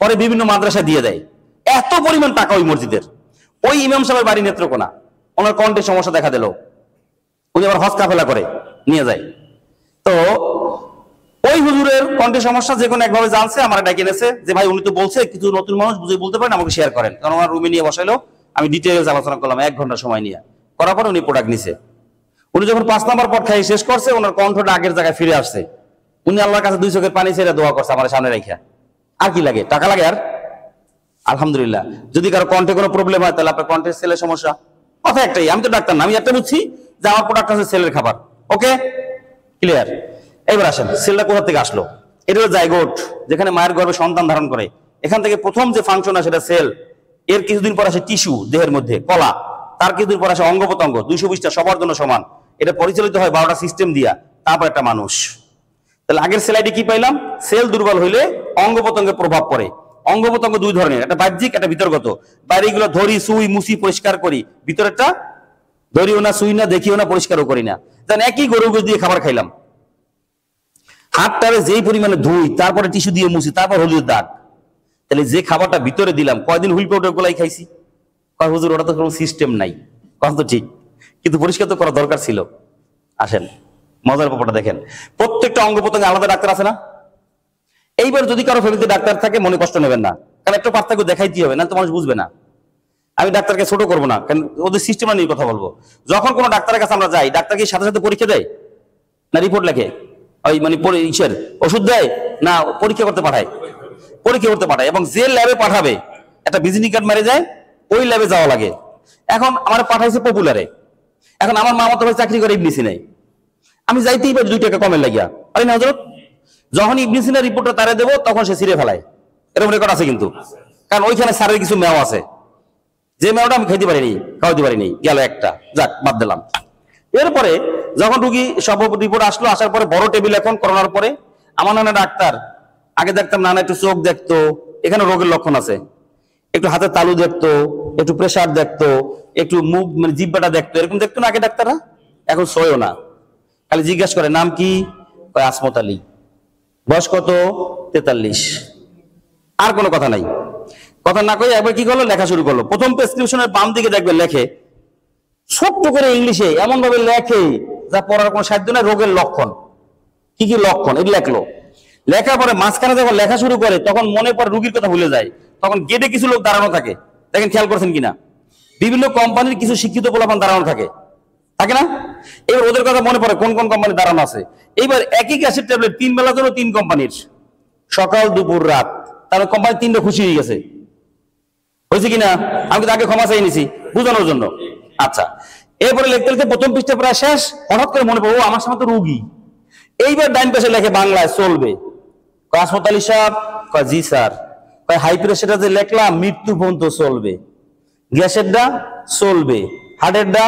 পরে বিভিন্ন মাদ্রাসা দিয়ে দেয়। এত পরিমাণ টাকা ওই মসজিদের। ওই ইমাম সাহেবের বাড়ি নেত্রকোনা, ওনার কণ্ঠের সমস্যা দেখা দিল, উনি আবার হজ কাফেলা করে নিয়ে যায়। তো ওই হুজুরের কণ্ঠের সমস্যা যে কোনো একভাবে জানছে, আমার ডাকে এনেছে যে ভাই উনি তো বলছে কিছু নতুন মানুষ বুঝে বলতে পারেন, আমাকে শেয়ার করেন। কারণ আমার রুমে নিয়ে বসাইলো, আমি ডিটেইলস আলোচনা করলাম 1 ঘন্টা সময় নিয়ে। করার পর উনি প্রোডাক্ট নিছে। উনি যখন 5 নাম্বার পট খাই শেষ করছে, ওনার কণ্ঠটা আগের জায়গায় ফিরে আসছে। উনি আল্লাহর কাছে 2 চোখের পানি ছেড়ে দোয়া করছে আমার সামনে রেখে। আর কি লাগে? টাকা লাগে আর? আলহামদুলিল্লাহ। যদি কারো কণ্ঠে কোনো প্রবলেম হয় তাহলে আপনার কণ্ঠের সেলের সমস্যা, কথা একটাই। আমি তো ডাক্তার না, আমি একটা বুঝছি যে আমার প্রোডাক্ট আছে সেলের খাবার। ওকে, ক্লিয়ার? এবার আসেন, সেলটা কোথা থেকে আসলো? এটা হলো জাইগোট, যেখানে মায়ের গর্ভে সন্তান ধারণ করে। এখান থেকে প্রথম যে ফাংশন আছে সেটা সেল। এর কিছুদিন পর আসে টিস্যু, দেহের মধ্যে কলা। তার কিছুদিন পর আসে অঙ্গ প্রত্যঙ্গ, 220টা, সবার জন্য সমান। এটা পরিচালিত হয় 12টা সিস্টেম দিয়া, তারপর একটা মানুষ। তাহলে আগের স্লাইডে কি পাইলাম? সেল দুর্বল হইলে অঙ্গ প্রত্যঙ্গে প্রভাব পড়ে। অঙ্গ প্রত্যঙ্গ দুই ধরনের, একটা বাহ্যিক, একটা ভিতরগত। বাইরেগুলো ধরি, সুই, মুছি, পরিষ্কার করি, ভিতরেরটা ধরিও না, সুই না, দেখিও না, পরিষ্কারও করি না। যেন একই গরু গোশ দিয়ে খাবার খাইলাম, হাতটারে যেই পরিমাণে ধুই, তারপরে টিস্যু দিয়ে মুছি, তারপর হলুদের দাগ। তাহলে যে খাবারটা ভিতরে দিলাম, কয়দিন হুইল পাউডার গোলাই খাইছি? কয় হুজুর ওটা তো কোনো সিস্টেম নাই। কথা তো ঠিক, কিন্তু পরিষ্কার তো করা দরকার ছিল। আসেন মজার ব্যাপারটা দেখেন, প্রত্যেকটা অঙ্গ প্রত্যঙ্গে আলাদা ডাক্তার আছে না? এইবার যদি কারো ফ্যামিলিতে ডাক্তার থাকে মনে কষ্ট নেবেন না, কারণ একটা পার্থক্য দেখাইতে হবে, না তো মানুষ বুঝবে না। আমি ডাক্তারকে ছোট করবো না, কারণ ওদের সিস্টেম নিয়ে কথা বলবো। যখন কোনো ডাক্তারের কাছে আমরা যাই, ডাক্তার কি সাথে সাথে পরীক্ষা দেয় না রিপোর্ট লেখে? ওই মানে ইসের ওষুধ দেয় না পরীক্ষা করতে পাঠায়? পরীক্ষা করতে পাঠায়, এবং যে ল্যাবে পাঠাবে একটা ভিজিটিং কার্ড মারে যায়, ওই ল্যাবে যাওয়া লাগে। এখন আমার পাঠাইছে পপুলারে, এখন আমার মামাতো ভাই চাকরি করে ইবনে সিনায়, আমি যাইতেই পারি 2 টাকা কমের লাগিয়া। আরে না হজরত, যখন ইবনে সিনার রিপোর্টটা তারে দেবো তখন সে ছিঁড়ে ফেলায়, এরকম রেকর্ড আছে কিন্তু। কারণ ওইখানে স্যারের কিছু মেও আছে, যে মেওটা আমি খাইতে পারিনি, খাওয়াইতে পারিনি, গেল একটা, যাক বাদ দিলাম। এরপরে যখন রুগী সব রিপোর্ট আসলো, আসার পরে বড় টেবিল এখন করোনার পরে, আমার নানা ডাক্তার, আগে দেখতাম নানা একটু চোখ দেখতো, এখানে রোগের লক্ষণ আছে, একটু হাতে তালু দেখতো, একটু প্রেসার দেখতো, একটু মুখ মানে জিব্বাটা দেখতো, এরকম দেখতো না আগে ডাক্তাররা। এখন সয়ও না, খালি জিজ্ঞাসা করে নাম কি, আসমত আলী, বয়স কত, 43, আর কোনো কথা নাই। কথা না কই একবার কি করলো, লেখা শুরু করলো। প্রথম প্রেসক্রিপশনের বাম দিকে দেখবেন লেখে ছোট্ট করে ইংলিশে, এমন ভাবে লেখে যা পড়ার কোনো সাধ্য নাই, রোগের লক্ষণ কি কি লক্ষণ এগুলো লেখলো। লেখার পরে মাঝখানে যখন লেখা শুরু করে তখন মনে পড়ে রুগীর কথা ভুলে যায়, তখন গেটে কিছু লোক দাঁড়ানো থাকে, দেখেন খেয়াল করছেন কিনা, বিভিন্ন কোম্পানির কিছু শিক্ষিত পোলাপান দাঁড়ানো থাকে, থাকে না? এবার ওদের কথা মনে পড়ে কোন কোন কোম্পানি দাঁড়ানো আছে। এইবার একই গ্যাসের ট্যাবলেট 3 বেলার জন্য 3 কোম্পানির, সকাল দুপুর রাত, তার কোম্পানি 3টা খুশি হয়ে গেছে, হয়েছে কিনা? আমি তো আগে ক্ষমা চাই নিছি বুঝানোর জন্য। আচ্ছা, এরপরে লিখতে লিখতে প্রথম পৃষ্ঠা প্রায় শেষ, হঠাৎ করে মনে পড়ো আমার সাথে তো রুগী। এইবার ডাইন পাশে লেখে বাংলায় চলবে, আসমত আলী সাহেব, জি স্যার, হাই প্রেশারটা যে লিখলাম মৃত্যু পর্যন্ত চলবে, গ্যাসেরটা চলবে, হার্টেরটা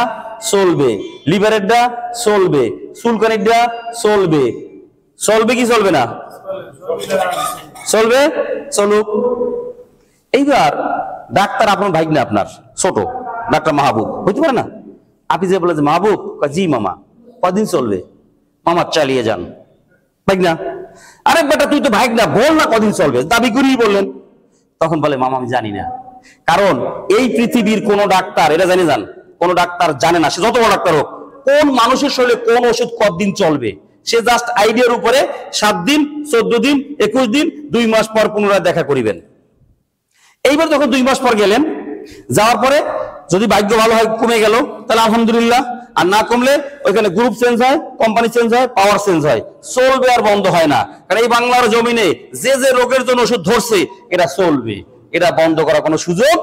চলবে, লিভারেরটা চলবে, চুলকানিরটা চলবে। চলবে কি চলবে না? চলবে, চলুক। এইবার ডাক্তার আপনার ভাই না, আপনার ছোট ডাক্তার মাহবুব হইতে পারে না? আপনি যে বলে যে মাহবুব, জি মামা, কদিন চলবে? মামা চালিয়ে যান। ভাই না, আরে বেটা তুই তো ভাই না, বল না কদিন চলবে, দাবি করেই বললেন। তখন বলে মামা আমি জানি না, কারণ এই পৃথিবীর কোন ডাক্তার, এটা জানি যান, কোন ডাক্তার জানে না, সে যত বড় ডাক্তার হোক, কোন মানুষের শরীরে কোন ওষুধ কতদিন চলবে। সে জাস্ট আইডিয়ার উপরে 7 দিন, 14 দিন, 21 দিন, 2 মাস পর পুনরায় দেখা করিবেন। এইবার যখন 2 মাস পর গেলেন, যাওয়ার পরে যদি ভাগ্য ভালো হয় কমে গেল তাহলে আলহামদুলিল্লাহ, আর না কমলে ওইখানে গ্রুপ চেঞ্জ হয়, কোম্পানি চেঞ্জ হয়, পাওয়ার চেঞ্জ হয়, চলবে আর বন্ধ হয় না। কারণ এই বাংলার জমিনে যে যে রোগের জন্য ওষুধ ধরছে এটা চলবে, এটা বন্ধ করার কোনো সুযোগ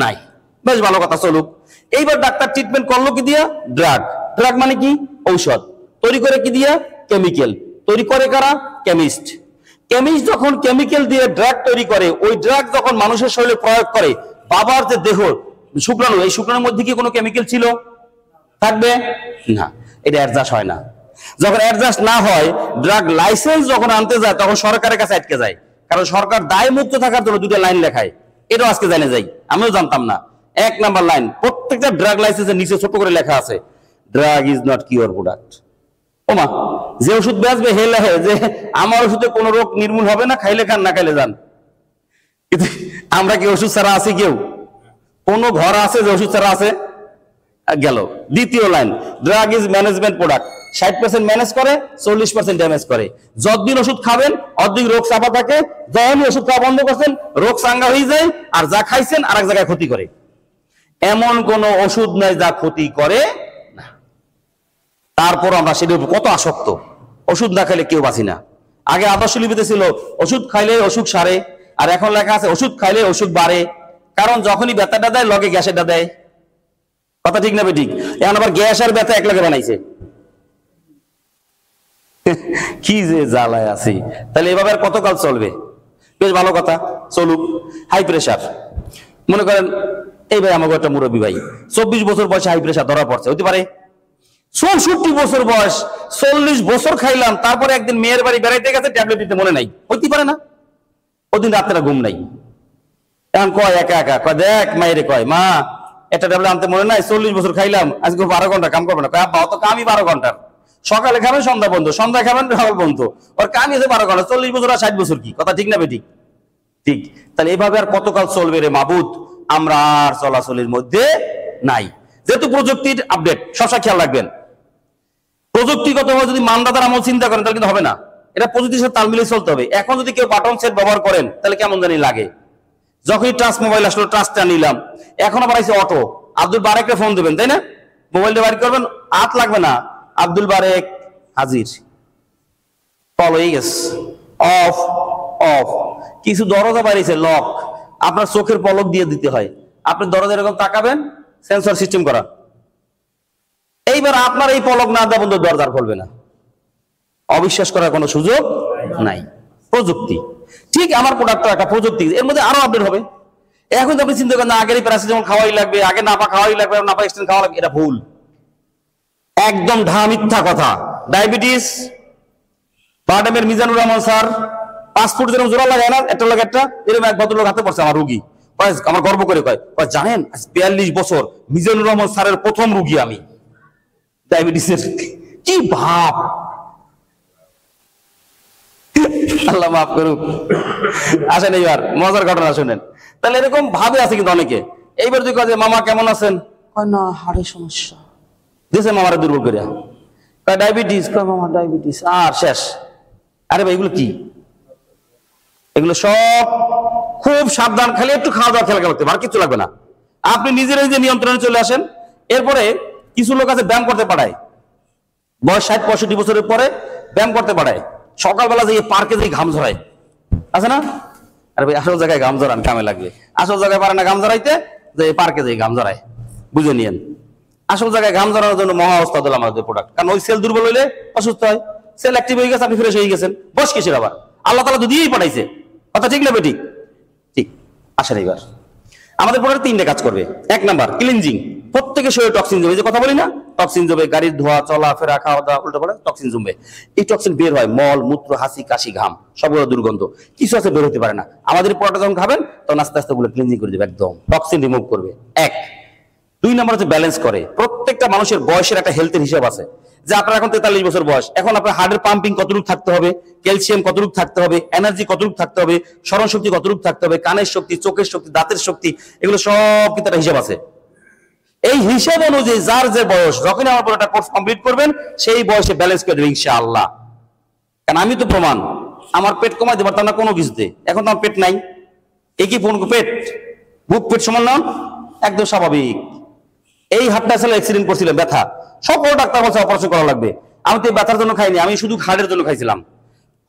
নাই। বেশ ভালো কথা, চলুক। এইবার ডাক্তার ট্রিটমেন্ট করলো কি দিয়া? ড্রাগ। ড্রাগ মানে কি? ঔষধ। তৈরি করে কি দিয়া? কেমিক্যাল। তৈরি করে কারা? কেমিস্ট। কেমিস্ট যখন কেমিক্যাল দিয়ে ড্রাগ তৈরি করে, ওই ড্রাগ যখন মানুষের শরীরে প্রয়োগ করে, বাবার যে দেহ শুক্রাণু, এই শুক্রাণুর মধ্যে কি কোনো কেমিক্যাল ছিল? থাকবে না, এটা অ্যাডজাস্ট হয় না। যখন অ্যাডজাস্ট না হয়, ড্রাগ লাইসেন্স যখন আনতে যায় তখন সরকারের কাছে আটকে যায়, কারণ সরকার দায় মুক্ত থাকার জন্য 2টা লাইন লেখায়। এটাও আজকে জানে যাই, আমিও জানতাম না। 1 নাম্বার লাইন প্রত্যেকটা ড্রাগ লাইসেন্সের নিচে ছোট করে লেখা আছে, drug is not cure product. ওমা, যে ওষুধ বেচবে হে লেখে যে আমার ওষুধে কোনো রোগ নির্মূল হবে না, খাইলে খান না খাইলে যান। কিন্তু আমরা কি ওষুধ ছাড়া আছি? কেউ কোন ঘর আছে যে ওষুধ ছাড়া আছে? গেল। দ্বিতীয় line, drug is management product. 60% manage করে, 40% ড্যামেজ করে। যতদিন ওষুধ খাবেন অতদিন রোগ চাপা থাকে, যখনই ওষুধ খাওয়া বন্ধ করছেন রোগ চাঙ্গা হয়ে যায়, আর যা খাইছেন আরেক জায়গায় ক্ষতি করে। এমন কোন ওষুধ নাই যা ক্ষতি করে না। তারপর আমরা সেটার উপর কত আসক্ত, ওষুধ না খাইলে কেউ বাঁচি না। আগে আদর্শ লিপিতে ছিল ওষুধ খাইলে অসুখ সারে, আর এখন লেখা আছে ওষুধ খাইলে অসুখ বাড়ে। কারণ যখনই ব্যথাটা দেয় লগে গ্যাসেরটা দেয়। কথা ঠিক না ঠিক? এখন আবার গ্যাস আর ব্যথা একলাগে বানাইছে। কি যে জ্বালায় আছি। তাহলে এভাবে আর কতকাল চলবে? বেশ ভালো কথা, চলুক। হাই প্রেশার, মনে করেন এই ভাই আমাকে একটা মুরব্বী ভাই, 24 বছর বয়সে হাই প্রেশার ধরা পড়ছে, হতে পারে? 64 বছর বয়স, 40 বছর খাইলাম, তারপরে একদিন মেয়ের বাড়ি বেড়াইতে গেছে, ট্যাবলেট দিতে মনে নাই, হইতে পারে না? ওদিন রাত্রে ঘুম নাই, এখন কয় একা একা, কয় দেখ মায়েরে, কয় মা একটা ট্যাবলেট আনতে মনে নাই, 40 বছর খাইলাম, আজকে 12 ঘন্টা কাম করবে না। কয় আব্বা অত কামই 12 ঘন্টার, সকালে খাবেন সন্ধ্যা বন্ধ, সন্ধ্যা খাবেন সকাল বন্ধ, ওর কামই আছে 12 ঘন্টা। 40 বছর আর 60 বছর কি কথা, ঠিক না বেঠিক? ঠিক। তাহলে এভাবে আর কতকাল চলবে রে মাবুদ? আমরা আর চলাচলের মধ্যে নাই। যেহেতু প্রযুক্তির আপডেট, সবসময় খেয়াল রাখবেন, প্রযুক্তিগতভাবে যদি মানদাতার আমল চিন্তা করেন তাহলে কিন্তু হবে না, এটা প্রযুক্তির সাথে তাল মিলিয়ে চলতে হবে। এখন যদি কেউ বাটন সেট ব্যবহার করেন তাহলে কেমন জানি লাগে। যখনই টাচ মোবাইল আসলো, টাচটা নিলাম, এখন আবার আছে অটো, আব্দুল বারেককে ফোন দেবেন, তাই না? মোবাইলটা বাড়ি করবেন, হাত লাগবে না, আব্দুল বারেক হাজির, কল হয়ে গেছে, অফ অফ। কিছু দরজা বাড়িয়েছে লক, আপনার চোখের পলক দিয়ে দিতে হয়, আপনি দরজা এরকম তাকাবেন, সেন্সর সিস্টেম করা, এইবার আপনার এই পলক না দেওয়া বন্ধু দরজার খুলবে না, অবিশ্বাস করার কোনো সুযোগ নাই। প্রযুক্তি ঠিক, আমার প্রোডাক্টটা একটা প্রযুক্তি, এর মধ্যে আরো আপডেট হবে। এখন তো আপনি চিন্তা করেন না আগের প্যারাসিটামল খাওয়াই লাগবে, আগে নাপা খাওয়াই লাগবে, নাপা এক্সটেন্ড খাওয়া লাগবে, এটা ভুল, একদম ঢা মিথ্যা কথা। ডায়াবেটিস, বারডেমের মিজানুর রহমান স্যার, পাসপোর্ট যেরকম জোড়া লাগায় না একটা লাগে একটা, এরকম এক ভদ্রলোক হাতে পড়ছে আমার রুগী, আমার গর্ব করে কয়, জানেন 42 বছর মিজানুর রহমান স্যারের প্রথম রুগী আমি ডায়াবেটিসের। কি ভাব, আল্লাহ মাফ করুক। আসেন এইবার মজার ঘটনা শুনেন। তাহলে এরকম ভাবে আছে কিন্তু অনেকে। এইবার যদি কয় যে মামা কেমন আছেন, কয় না হাড়ের সমস্যা দিয়েছে মামারা দুর্বল করে, কয় ডায়াবেটিস, কয় মামা ডায়াবেটিস, আর শেষ। আরে ভাই এগুলো কি? এগুলো সব খুব সাবধান, খালি একটু খাওয়া দাওয়া খেলা করতে, আর কিছু লাগবে না। আপনি নিজের নিজে নিয়ন্ত্রণে চলে আসেন। এরপরে কিছু লোক আছে ব্যায়াম করতে পাঠায়, বয়স 60-65 বছরের পরে ব্যায়াম করতে পাঠায়, সকালবেলা যে পার্কে যে ঘাম ঝরায় আছে না, আরে ভাই আসল জায়গায় ঘাম ঝরান, কামে লাগবে। আসল জায়গায় পারে না ঘাম ঝরাইতে, যে পার্কে যে ঘাম ঝরায়, বুঝে নিয়েন। আসল জায়গায় ঘাম ঝরানোর জন্য মহা ওস্তাদ হলো আমাদের প্রোডাক্ট। কারণ ওই সেল দুর্বল হইলে অসুস্থ হয়, সেল অ্যাক্টিভ হয়ে গেছে, আপনি ফ্রেশ হয়ে গেছেন, বস কিসের আবার? আল্লাহ তাআলা দুদিয়েই পাঠাইছে, কথা ঠিক না বেঠিক? ঠিক। আসেন এইবার আমাদের প্রোডাক্ট 3টে কাজ করবে। 1 নাম্বার ক্লিনজিং, প্রত্যেকের শরীরে টক্সিন জমে, যে কথা বলি না, টক্সিন জমে, গাড়ির ধোয়া, চলাফেরা, খাওয়া দাওয়া, উল্টো পাল্টা টক্সিন জমবে। এই টক্সিন বের হয় মল, মূত্র, হাসি, কাশি, ঘাম, সবগুলো দুর্গন্ধ, কিছু আছে বের হতে পারে না। আমাদের প্রোডাক্ট যখন খাবেন তখন আস্তে আস্তে ওগুলো ক্লিনজিং করে দেবে, একদম টক্সিন রিমুভ করবে। 1। 2 নাম্বার হচ্ছে ব্যালেন্স করে। প্রত্যেকটা মানুষের বয়সের একটা হেলথের হিসাব আছে, যে আপনার এখন 43 বছর বয়স, এখন আপনার হার্টের পাম্পিং কতটুকু থাকতে হবে, ক্যালসিয়াম কতটুকু থাকতে হবে, এনার্জি কতটুকু থাকতে হবে, স্মরণ শক্তি কতটুকু থাকতে হবে, কানের শক্তি, চোখের শক্তি, দাঁতের শক্তি, এগুলো সব কিন্তু একটা হিসাব আছে। এই হিসাব অনুযায়ী যার যে বয়স, যখনই আমার একটা কোর্স কমপ্লিট করবেন সেই বয়সে ব্যালেন্স করে দেবে ইনশাআল্লাহ। কারণ আমি তো প্রমাণ, আমার পেট কমাই দেবার না কোনো কিছুতে, এখন তো আমার পেট নাই। এই কি পেট, বুক পেট সমান না, একদম স্বাভাবিক। এই হাতটা আসলে অ্যাক্সিডেন্ট করছিলাম, ব্যথা, সকল ডাক্তার বলছে অপারেশন করা লাগবে। আমি তো ব্যথার জন্য খাইনি, আমি শুধু হাড়ের জন্য খাইছিলাম।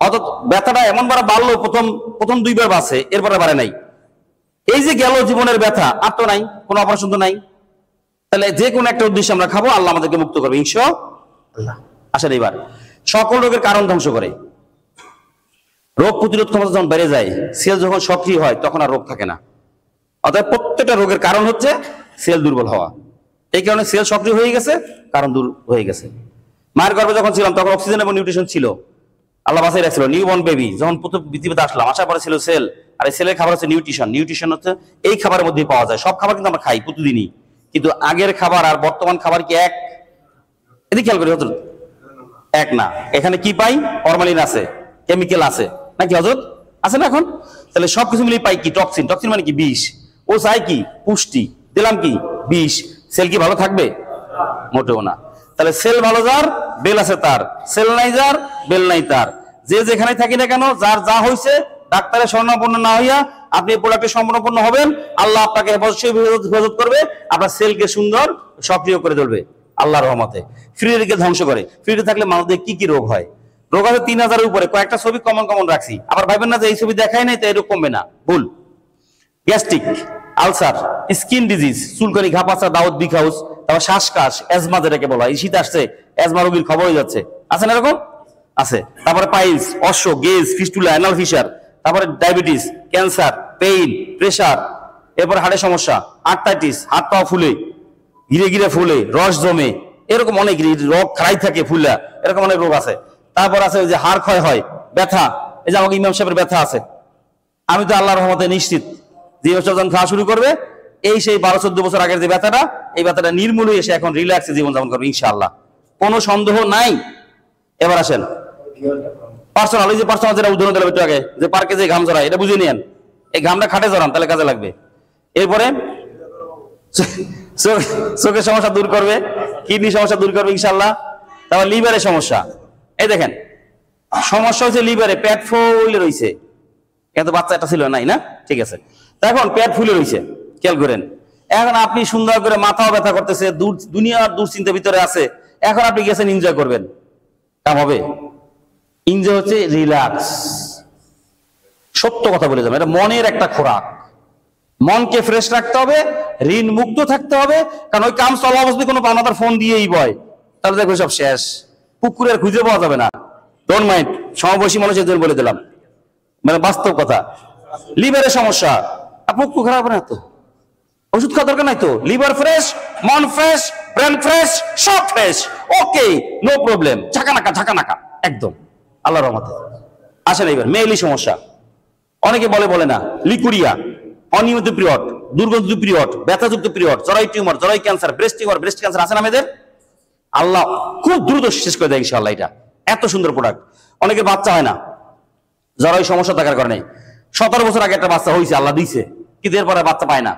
অর্থাৎ ব্যথাটা এমন বার বাড়লো, প্রথম 2 বার বাড়ছে, এরপরে বাড়ে নাই। এই যে গেল জীবনের ব্যথা, আর তো নাই, কোনো অপারেশন তো নাই। তাহলে যে কোনো একটা উদ্দেশ্যে আমরা খাবো, আল্লাহ আমাদেরকে মুক্ত করবে ইনশাআল্লাহ। আসেন এইবার সকল রোগের কারণ ধ্বংস করে। রোগ প্রতিরোধ ক্ষমতা যখন বেড়ে যায়, সেল যখন সক্রিয় হয়, তখন আর রোগ থাকে না। অর্থাৎ প্রত্যেকটা রোগের কারণ হচ্ছে সেল দুর্বল হওয়া। এই কারণে সেল সক্রিয় হয়ে গেছে, কারণ দূর হয়ে গেছে। মায়ের গর্ভে যখন ছিলাম তখন অক্সিজেন এবং নিউট্রিশন ছিল, আল্লাহ বাসায় রাখছিল। নিউবর্ন বেবি যখন প্রথম পৃথিবীতে আসলাম, আসার পরে ছিল সেল, আর এই সেলের খাবার হচ্ছে নিউট্রিশন। নিউট্রিশন হচ্ছে এই খাবারের মধ্যে পাওয়া যায়। সব খাবার কিন্তু আমরা খাই প্রতিদিনই, কিন্তু আগের খাবার আর বর্তমান খাবার কি এক? এদিকে খেয়াল করি হজরত, এক না। এখানে কি পাই? ফরমালিন আছে, কেমিক্যাল আছে নাকি হজরত? আছে না এখন? তাহলে সবকিছু মিলিয়ে পাই কি? টক্সিন। টক্সিন মানে কি? বিষ। ও চাই কি? পুষ্টি। দিলাম কি? বিষ। সেল কি ভালো থাকবে? মোটেও না। তাহলে সেল ভালো যার, বেল আছে তার, সেল নাই যার, বেল নাই তার। যে যেখানে থাকি না কেন, যার যা হয়েছে, ডাক্তারের শরণাপন্ন না হইয়া আপনি এই প্রোডাক্টে সম্পূর্ণ হবেন, আল্লাহ আপনাকে হেফাজত করবে, আপনার সেলকে সুন্দর সক্রিয় করে তুলবে আল্লাহর রহমতে। ফ্রিকে ধ্বংস করে। ফ্রিতে থাকলে মানুষদের কি কি রোগ হয়? রোগ আছে 3000-এর উপরে। কয়েকটা ছবি কমন রাখছি, আবার ভাবেন না যে এই ছবি দেখাই নাই তাই এরকম কমবে না, ভুল। গ্যাস্ট্রিক, আলসার, স্কিন ডিজিজ, চুলকানি, ঘাপাচা, দাউদ, বিখাউস, তারপর শ্বাসকাশ, এজমা যেটাকে বলা হয়, এই শীত আসছে এজমা রোগীর খবর হয়ে যাচ্ছে, আছে না এরকম? আছে। তারপরে পাইলস, অশ্ব, গেজ, ফিস্টুলা, অ্যানাল ফিশার, তারপরে ডায়াবেটিস, ক্যান্সার, পেইন, প্রেসার, এরপর হার্টের সমস্যা, আর্থ্রাইটিস, হাত পা ফুলে, গিরে ফুলে, রস জমে, এরকম অনেক রোগ খারাই থাকে ফুলা, এরকম অনেক রোগ আছে। তারপর আছে ওই যে হাড় ক্ষয় হয়, ব্যথা, এই যে আমাকে ইমাম সাহেবের ব্যথা আছে, আমি তো আল্লাহর রহমতে নিশ্চিত যে যখন খাওয়া শুরু করবে এই সেই 12-14 বছর আগের যে ব্যথাটা, এই ব্যথাটা নির্মূল হয়ে এসে এখন রিল্যাক্সে জীবনযাপন করবে ইনশাআল্লাহ, কোনো সন্দেহ নাই। এবার আসেন পার্সোনাল, এই যে পার্সোনাল যেটা উদাহরণ দিলাম একটু আগে, যে পার্কে যে ঘাম ঝরায়, এটা বুঝে নিয়েন, এই ঘামটা খাটে জড়ান তাহলে কাজে লাগবে। এরপরে চোখের সমস্যা দূর করবে, কিডনি সমস্যা দূর করবে ইনশাআল্লাহ। তারপর লিভারের সমস্যা, এই দেখেন সমস্যা হচ্ছে লিভারে, পেট ফুলে রয়েছে, কিন্তু বাচ্চা একটা ছিল নাই না, ঠিক আছে, এখন পেট ফুলে রয়েছে, খেয়াল করেন। এখন আপনি সুন্দর করে মাথাও ব্যথা করতেছে, দুনিয়ার দুশ্চিন্তার ভিতরে আছে, এখন আপনি গেছেন এনজয় করবেন, কাম হবে? এনজয় হচ্ছে রিল্যাক্স। সত্য কথা বলে যাবেন, এটা মনের একটা খোরাক, মনকে ফ্রেশ রাখতে হবে, ঋণ মুক্ত থাকতে হবে। কারণ ওই কাম চলা অবস্থায় কোনো পাওনাদার ফোন দিয়েই বয়, তাহলে দেখবে সব শেষ, পুকুরের খুঁজে পাওয়া যাবে না। ডোন্ট মাইন্ড, সমবয়সী মানুষের জন্য বলে দিলাম, মানে বাস্তব কথা। লিভারের সমস্যা, পুকুর খারাপ না তো, ওষুধ খাওয়ার দরকার নাই তো, লিভার ফ্রেশ, মন ফ্রেশ, ব্রেন ফ্রেশ, সব ফ্রেশ, ওকে, নো প্রবলেম, ঝাঁকানাকা একদম আল্লাহর রহমতে। আসেন এইবার মেয়েলি সমস্যা, অনেকে বলে না, লিকুরিয়া, অনিয়মিত পিরিয়ড, দুর্গন্ধ পিরিয়ড, ব্যথাযুক্ত পিরিয়ড, জরায়ু টিউমার, জরায়ু ক্যান্সার, ব্রেস্ট ক্যান্সার আছে না মেয়েদের, আল্লাহ খুব দ্রুত শেষ করে দেয় ইনশাআল্লাহ। এটা এত সুন্দর প্রোডাক্ট। অনেকে বাচ্চা হয় না জরায়ু সমস্যা থাকার কারণে, 17 বছর আগে একটা বাচ্চা হয়েছে, আল্লাহ দিয়েছে, কিন্তু এরপরে বাচ্চা পায় না,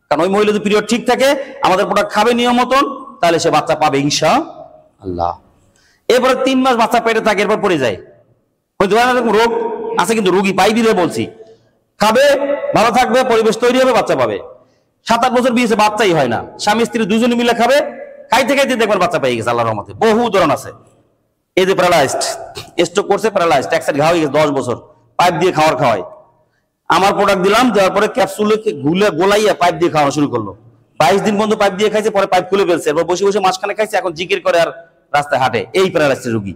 কারণ ওই মহিলা যদি পিরিয়ড ঠিক থাকে, আমাদের প্রোডাক্ট খাবে নিয়ম মতন, তাহলে সে বাচ্চা পাবে ইনশাআল্লাহ। এরপরে 3 মাস বাচ্চা পেটে থাকে, এরপর পড়ে যায়, রোগ আছে কিন্তু রোগী পাইবি রে বলছি, খাবে, ভালো থাকবে, পরিবেশ তৈরি হবে, বাচ্চা পাবে। 7-8 বছর বিয়েছে, বাচ্চাই হয় না, স্বামী স্ত্রী দুজনে মিলে খাবে, খাইতে দেখবেন বাচ্চা পেয়ে গেছে আল্লাহর রহমতে। বহু উদাহরণ আছে। এই যে প্যারালাইজড, স্ট্রোক করছে, প্যারালাইজড, এক সাইড ঘা হয়ে গেছে 10 বছর, পাইপ দিয়ে খাওয়ায়, আমার প্রোডাক্ট দিলাম, দেওয়ার পরে ক্যাপসুলে গোলাইয়া পাইপ দিয়ে খাওয়ানো শুরু করলো। 22 দিন পর্যন্ত পাইপ দিয়ে খাইছে, পরে পাইপ খুলে ফেলছে, এরপর বসে মাঝখানে খাইছে, এখন জিকির করে আর রাস্তায় হাঁটে। এই প্যারালাইসিস রোগী,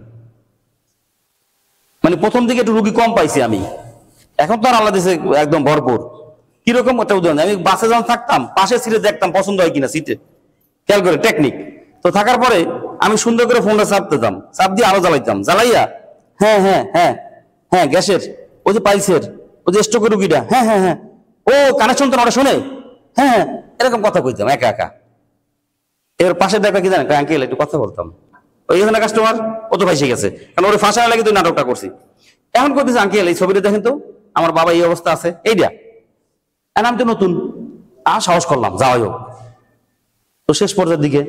মানে প্রথম দিকে একটু রোগী কম পাইছি আমি, এখন তো আর আল্লাহ দিয়েছে একদম ভরপুর। কিরকম একটা উদাহরণ, আমি বাসে যখন থাকতাম, পাশে সিটে দেখতাম পছন্দ হয় কিনা সিটে, খেয়াল করে টেকনিক তো থাকার পরে আমি সুন্দর করে ফোনটা চাপ দিতাম, চাপ দিয়ে আরো জ্বালাইয়া, হ্যাঁ গ্যাসের, ওই যে পাইসের, ওই যে স্ট্রোকের রুগীটা, হ্যাঁ ও কানেকশন তো ওটা শোনে, হ্যাঁ এরকম কথা কইতাম একা। এর পাশে দেখা কি জানেন, আঙ্কেল একটু কথা বলতাম, ওই এখানে কাস্টমার ও তো ফাঁসে গেছে, কারণ ওর ফাঁসা লাগে তো নাটকটা করছি। এখন করতেছে, আঙ্কেল এই ছবিটা দেখেন তো, আমার বাবা এই অবস্থা আছে, এইটা, আমি তো নতুন, সাহস করলাম যাওয়াই হোক। তো শেষ পর্যায়ের দিকে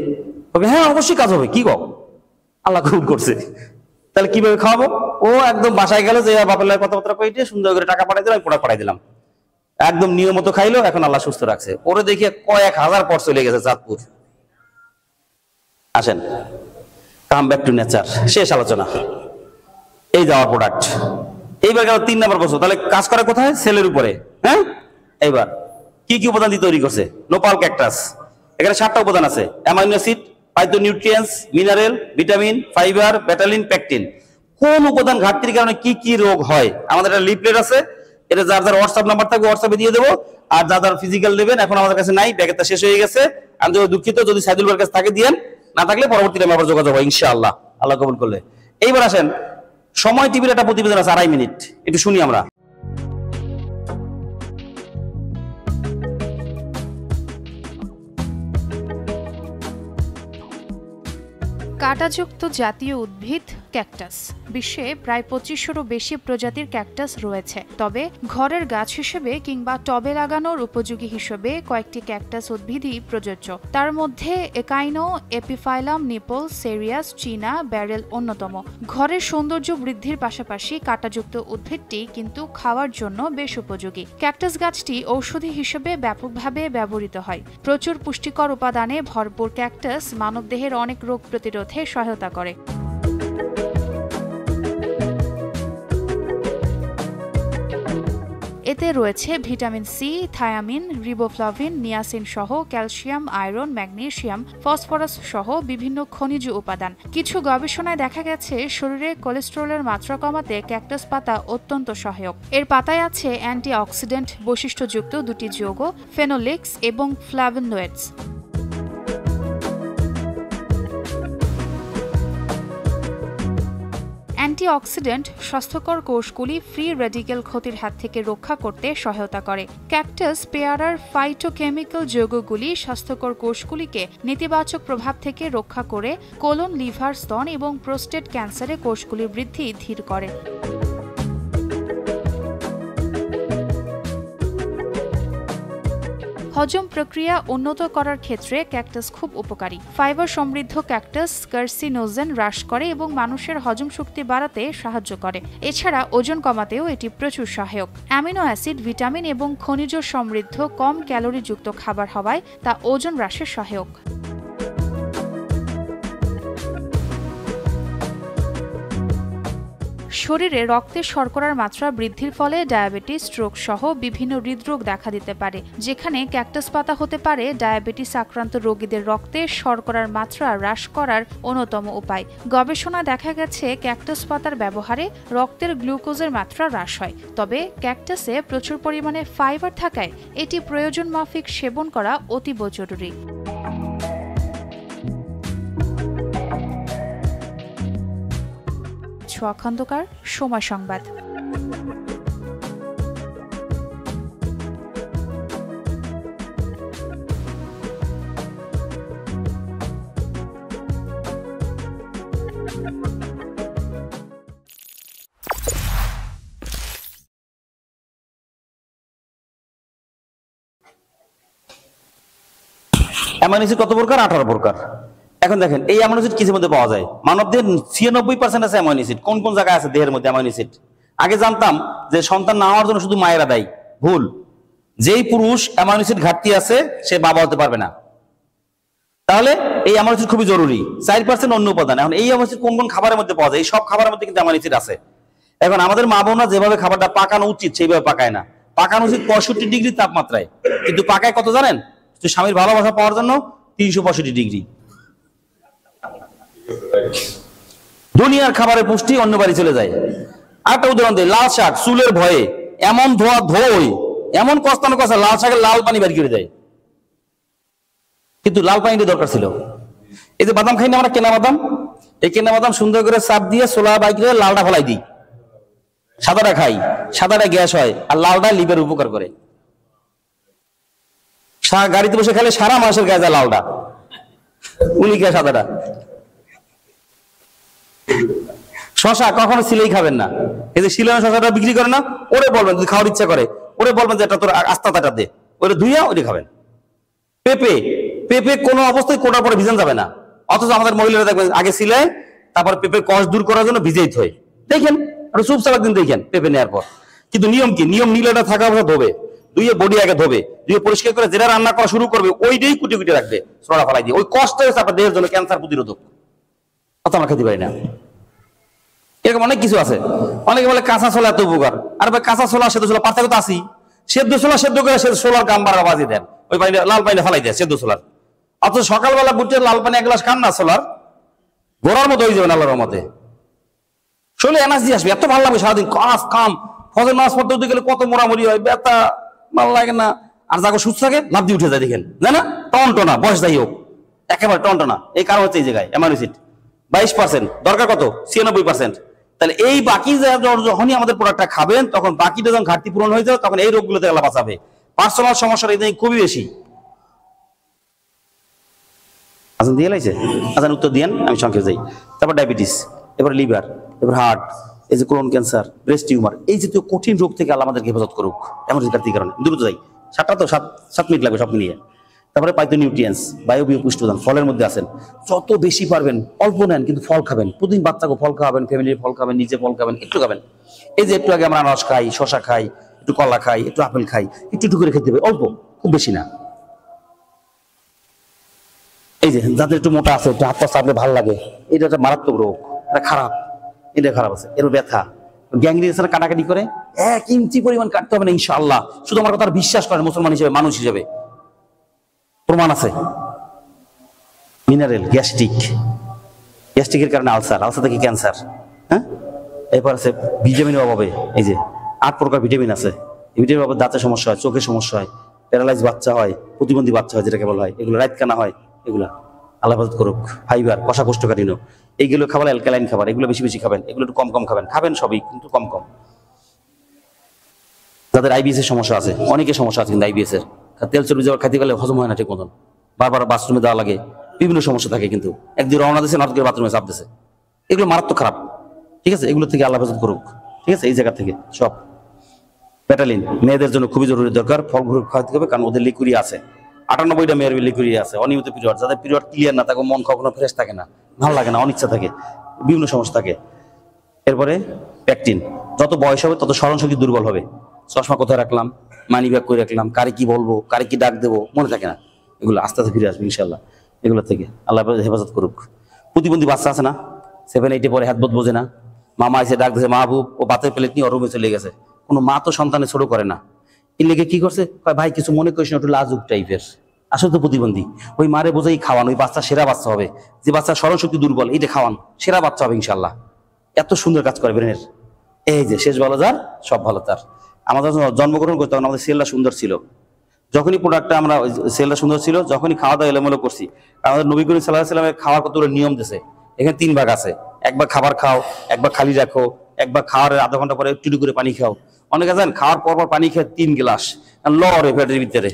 ওকে, হ্যাঁ অবশ্যই কাজ হবে, কি গো আল্লাহ কবুল করছে, তাহলে কিভাবে খাওয়াবো? ও একদম বাসায় গেল, যে বাপের লাগে কথাবার্তা কইতে সুন্দর করে টাকা পাঠাই দিলাম, আমি প্রোডাক্ট পাঠাই দিলাম, একদম নিয়ম মতো খাইলো, এখন আল্লাহ সুস্থ রাখছে। ওরে দেখে কয়েক হাজার পর চলে গেছে চাঁদপুর। আসেন, কাম ব্যাক টু নেচার, শেষ আলোচনা। এই যাওয়ার প্রোডাক্ট, এইবার গেল 3 নম্বর বছর, তাহলে কাজ করে কোথায়? সেলের উপরে। হ্যাঁ, এইবার কি উপাদান দিয়ে তৈরি করছে? Nopal cactus. এখানে 7টা উপাদান আছে, amino acid, phytonutrients, mineral, vitamin, fibre, betalain, pectin. কোন উপাদান ঘাটতির কারণে কি রোগ হয়, আমাদের একটা লিফলেট আছে, এটা যার হোয়াটসঅ্যাপ নাম্বার থাকবে হোয়াটসঅ্যাপে দিয়ে দেবো, আর যার ফিজিক্যাল নেবেন, এখন আমাদের কাছে নাই, ব্যাগেরটা শেষ হয়ে গেছে, আমি দুঃখিত, যদি সাইদুল ভাইয়ের কাছে থাকে দিয়েন, না থাকলে পরবর্তীতে আমি আবার যোগাযোগ হবে ইনশাআল্লাহ, আল্লাহ কবুল করলে। এইবার আসেন, সময় টিভির একটা প্রতিবেদন আছে 2.5 মিনিট, একটু শুনি আমরা। কাঁটাযুক্ত জাতীয় উদ্ভিদ ক্যাকটাস। বিশ্বে প্রায় 2500-এরও বেশি প্রজাতির ক্যাকটাস রয়েছে, তবে ঘরের গাছ হিসেবে কিংবা টবে লাগানোর উপযোগী হিসেবে কয়েকটি ক্যাকটাস উদ্ভিদই প্রযোজ্য। তার মধ্যে একাইনো, এপিফাইলাম, নিপল, সেরিয়াস, চীনা, ব্যারেল অন্যতম। ঘরের সৌন্দর্য বৃদ্ধির পাশাপাশি কাঁটাযুক্ত উদ্ভিদটি কিন্তু খাওয়ার জন্য বেশ উপযোগী। ক্যাকটাস গাছটি ঔষধি হিসেবে ব্যাপকভাবে ব্যবহৃত হয়। প্রচুর পুষ্টিকর উপাদানে ভরপুর ক্যাকটাস মানবদেহের অনেক রোগ প্রতিরোধে সহায়তা করে। এতে রয়েছে vitamin C, thiamine, riboflavin, niacin সহ ক্যালসিয়াম, আয়রন, ম্যাগনেসিয়াম, ফসফরাস সহ বিভিন্ন খনিজ উপাদান। কিছু গবেষণায় দেখা গেছে শরীরে কোলেস্টেরলের মাত্রা কমাতে ক্যাকটাস পাতা অত্যন্ত সহায়ক। এর পাতায় আছে অ্যান্টিঅক্সিডেন্ট বৈশিষ্ট্যযুক্ত 2টি যৌগ, ফেনোলিক্স এবং ফ্লাভোনয়েডস। অ্যান্টিঅক্সিডেন্ট স্বাস্থ্যকর কোষগুলি ফ্রি রেডিক্যাল ক্ষতির হাত থেকে রক্ষা করতে সহায়তা করে। ক্যাকটাস পেয়ারার ফাইটোকেমিক্যাল যৌগগুলি স্বাস্থ্যকর কোষগুলিকে নেতিবাচক প্রভাব থেকে রক্ষা করে কোলন, লিভার, স্তন এবং প্রোস্টেট ক্যান্সারে কোষগুলির বৃদ্ধি ধীর করে। হজম প্রক্রিয়া উন্নত করার ক্ষেত্রে ক্যাকটাস খুব উপকারী। ফাইবার সমৃদ্ধ ক্যাকটাস কার্সিনোজেন হ্রাস করে এবং মানুষের হজম শক্তি বাড়াতে সাহায্য করে। এছাড়া ওজন কমাতেও এটি প্রচুর সহায়ক। অ্যামিনো অ্যাসিড, ভিটামিন এবং খনিজ সমৃদ্ধ কম ক্যালোরিযুক্ত খাবার হওয়ায় তা ওজন হ্রাসে সহায়ক। শরীরে রক্তে শর্করার মাত্রা বৃদ্ধির ফলে ডায়াবেটিস, স্ট্রোক সহ বিভিন্ন হৃদরোগ দেখা দিতে পারে, যেখানে ক্যাকটাস পাতা হতে পারে ডায়াবেটিস আক্রান্ত রোগীদের রক্তে শর্করার মাত্রা হ্রাস করার অন্যতম উপায়। গবেষণায় দেখা গেছে ক্যাকটাস পাতার ব্যবহারে রক্তের গ্লুকোজের মাত্রা হ্রাস হয়। তবে ক্যাকটাসে প্রচুর পরিমাণে ফাইবার থাকায় এটি প্রয়োজন মাফিক সেবন করা অতীব জরুরি। ছোঁয়া খন্দকার, সময় সংবাদ। অ্যামাইনো অ্যাসিড কত প্রকার? 18 প্রকার। এখন দেখেন এই অ্যামাইনো অ্যাসিড কিসের মধ্যে পাওয়া যায়? মানবদের 96% আছে অ্যামাইনো অ্যাসিড। কোন কোন জায়গায় আছে দেহের মধ্যে অ্যামাইনো অ্যাসিড? আগে জানতাম যে সন্তান না হওয়ার জন্য শুধু মায়েরা দায়ী। ভুল। যেই পুরুষ অ্যামাইনো অ্যাসিড ঘাটতি আছে সে বাবা হতে পারবে না। তাহলে এই অ্যামাইনো অ্যাসিড খুবই জরুরি। 4% অন্য উপাদান। এখন এই অ্যামাইনো অ্যাসিড কোন কোন খাবারের মধ্যে পাওয়া যায়? এই সব খাবারের মধ্যে কিন্তু অ্যামাইনো অ্যাসিড আছে। এখন আমাদের মা বোনরা যেভাবে খাবারটা পাকানো উচিত সেইভাবে পাকায় না। পাকানো উচিত 65 ডিগ্রি তাপমাত্রায়, কিন্তু পাকায় কত জানেন? স্বামীর ভালোবাসা পাওয়ার জন্য 365 ডিগ্রি। দুনিয়ার খাবারের পুষ্টি অন্য বাড়ি চলে যায়। আরেকটা উদাহরণ দিই, লাল শাক চুলের ভয়ে এমন ধোয়া ধোয়, এমন কস্তানো কষা লাল শাকের লাল পানি বের করে দেয়, কিন্তু লাল পানিটা দরকার ছিল। এই যে বাদাম খাই না আমরা, কেনা বাদাম, এই কেনা বাদাম সুন্দর করে চাপ দিয়ে সোলা বাইক দিয়ে লালটা ফেলাই দিই, সাদাটা খাই, সাদাটা গ্যাস হয় আর লালটা লিভারের উপকার করে। গাড়িতে বসে খেলে সারা মাসের গায়ে যায় লালটা, উনি খায় সাদাটা। শশা কখনো সিলেই খাবেন না। এই যে শিলানো শশাটা বিক্রি করে না, ওরে বলবেন যদি খাওয়ার ইচ্ছা করে, ওরে বলবেন যে এটা তোর আস্তাটা দে, ওরে ধুইয়া ওইটা খাবেন। পেঁপে, পেঁপে কোনো অবস্থায় কোটার পরে ভিজান যাবে না, অথচ আমাদের মহিলারা দেখবেন আগে সিলায় তারপর পেঁপের কষ দূর করার জন্য ভিজেই থয়। দেখেন চুপচাপ একদিন দেখেন পেঁপে নেওয়ার পর। কিন্তু নিয়ম কি? নিয়ম নিলেটা থাকা অবস্থা ধোবে, ধুয়ে বডি আগে ধোবে, ধুয়ে পরিষ্কার করে যেটা রান্না করা শুরু করবে ওইটাই কুটি কুটি রাখবে, সোনা ফেলাই দিয়ে। ওই কষ্ট হয়েছে আপনার দেহের জন্য ক্যান্সার প্রতিরোধক। অত আমরা খেতে পারি না। এরকম অনেক কিছু আছে। অনেকে বলে কাঁচা ছোলা এত উপকার। আর ভাই কাঁচা ছোলা সেদ্ধ ছোলা পার্থক্য তো আসি। সেদ্ধ ছোলা সেদ্ধ করে ছোলার গাম বাড়া বাজিয়ে দেন, ওই পানি লাল পানি ফেলাই দেয় সেদ্ধ ছোলার। অথচ সকালবেলা বুঝছে লাল পানি এক গ্লাস খান না, ছোলার গোড়ার মতো হয়ে যাবেন আল্লাহর মতে। শরীরে এনার্জি আসবে, এত ভালো লাগবে সারাদিন। কাজ কাম ফজর নামাজ পড়তে উঠতে গেলে কত মোড়ামুড়ি হয়, ব্যথা ভালো লাগে না। আর যাকে সুস্থ থাকে লাভ দিয়ে উঠে যায়, দেখেন না না টনটনা, বয়স যাই হোক একেবারে টনটনা। এই কারণ হচ্ছে এই জায়গায় অ্যামাইনো অ্যাসিড 22%, দরকার কত? 96%। তাহলে এই বাকি যখনই আমাদের প্রোডাক্টটা খাবেন তখন বাকিটা যখন ঘাটতি পূরণ হয়ে যাবে তখন এই রোগগুলোতে আল্লাহ বাঁচাবে। পার্সোনাল সমস্যাটা এই খুবই বেশি। আচ্ছা দিয়ে লাইছে, আচ্ছা উত্তর দিয়েন, আমি সংক্ষেপে যাই। তারপর ডায়াবেটিস, এবার লিভার, এবার হার্ট, এই যে কোলন ক্যান্সার, ব্রেস্ট টিউমার, এই জাতীয় কঠিন রোগ থেকে আল্লাহ আমাদেরকে হেফাজত করুক। এমন ঘাটতির কারণে দ্রুত যাই, 7 মিনিট লাগবে সব মিলিয়ে। তারপরে পাইতো নিউট্রিয়েন্টস, বায়বীয় পুষ্টিদান ফলের মধ্যে আছেন। যত বেশি পারবেন অল্প নেন, কিন্তু ফল খাবেন। প্রতিদিন বাচ্চাকে ফল খাবেন, ফ্যামিলির ফল খাবেন, নিজে ফল খাবেন, একটু খাবেন। এই যে একটু আগে আমরা আনারস খাই, শশা খাই, একটু কলা খাই, একটু আপেল খাই, একটু একটু করে খেতে হবে, অল্প, খুব বেশি না। এই যে যাদের একটু মোটা আছে, একটু হাত পা চাপলে ভালো লাগে, এটা একটা মারাত্মক রোগ, এটা খারাপ, এটা খারাপ আছে। এর ব্যথা গ্যাংগ্রিন কাটাকাটি করে 1 ইঞ্চি পরিমাণ কাটতে হবে না ইনশাআল্লাহ। শুধু আমার কথা বিশ্বাস করেন মুসলমান হিসেবে, মানুষ হিসেবে, প্রমাণ আছে। মিনারেল, গ্যাস্ট্রিকের কারণে আলসার, আলসার থেকে ক্যান্সার। হ্যাঁ, এরপর আছে ভিটামিনের অভাবে, এই যে 8 প্রকার ভিটামিন আছে। ভিটামিনের অভাবে দাঁতের সমস্যা হয়, চোখের সমস্যা হয়, প্যারালাইজ বাচ্চা হয়, প্রতিবন্ধী বাচ্চা হয় যেটাকে বলা হয়, এগুলো রাতকানা হয়, এগুলা আল্লাহ হেফাজত করুক। ফাইবার, কষা কোষ্ঠকাঠিন্য, এইগুলো খাবার অ্যালকালাইন খাবার, এগুলো বেশি বেশি খাবেন, এগুলো একটু কম কম খাবেন, খাবেন সবই কিন্তু কম কম। যাদের আইবিএস এর সমস্যা আছে, অনেকের সমস্যা আছে কিন্তু আইবিএস এর, তেল চর্বি যাওয়ার খাইতে গেলে হজম হয় না ঠিক মতন, বারবার বাথরুমে দেওয়া লাগে, বিভিন্ন সমস্যা থাকে, কিন্তু একদিন রওনা দিয়েছে নট করে বাথরুমে চাপ দিয়েছে, এগুলো মারাত্মক খারাপ। ঠিক আছে, এগুলো থেকে আল্লাহ হেফাজত করুক। ঠিক আছে, এই জায়গা থেকে সব। প্যাটালিন মেয়েদের জন্য খুবই জরুরি দরকার, ফল গ্রুপ খাওয়াতে হবে, কারণ ওদের লিকুইড আছে, 98টা মেয়ের লিকুইড আছে। অনিয়মিত পিরিয়ড, যাদের পিরিয়ড ক্লিয়ার না থাকে, মন কখনো ফ্রেশ থাকে না, ভালো লাগে না, অনিচ্ছা থাকে, বিভিন্ন সমস্যা থাকে। এরপরে প্যাকটিন, যত বয়স হবে তত স্মরণশক্তি দুর্বল হবে। চশমা কোথায় রাখলাম, মানি ব্যাগ করে রাখলাম, কারে কি বলবো, কারে কি ডাক দেবো, মনে থাকে না, এগুলো আস্তে আস্তে ফিরে আসবে ইনশাল্লাহ। এগুলো থেকে আল্লাহ হেফাজত করুক। প্রতিবন্ধী বাচ্চা আছে না, 7-8 পরে হাতবোধ বোঝে না, মামা এসে ডাক দিয়েছে, মাহবুব, ও বাতের প্লেট নিয়ে রুমে চলে গেছে। কোনো মা তো সন্তানের ছোট করে না, এর লেগে কি করছে, ভাই কিছু মনে করিস না, একটু লাজুক টাইপের, আসলে তো প্রতিবন্ধী, ওই মারে বোঝাই খাওয়ান, ওই বাচ্চা সেরা বাচ্চা হবে, যে বাচ্চার স্মরণশক্তি দুর্বল, এইটা খাওয়ান, সেরা বাচ্চা হবে ইনশাল্লাহ। এত সুন্দর কাজ করে ব্রেনের। এই যে শেষ ভালো যার সব ভালো তার। আমাদের জন্মগ্রহণ করতে তখন আমাদের সেলটা সুন্দর ছিল, যখনই প্রোডাক্টটা আমরা সেলটা সুন্দর ছিল, যখনই খাওয়া দাওয়া এলোমেলো করছি, আমাদের নবী করিম সাল্লাল্লাহু আলাইহি ওয়াসাল্লামের খাওয়ার কতগুলো নিয়ম দিয়েছে। এখানে 3 ভাগ আছে, একবার খাবার খাও, একবার খালি রাখো, একবার খাওয়ার আধা ঘন্টা পরে একটু করে পানি খাও। অনেকে জানেন খাওয়ার পর পানি খেয়ে 3 গ্লাস লড়ে পেটের ভিতরে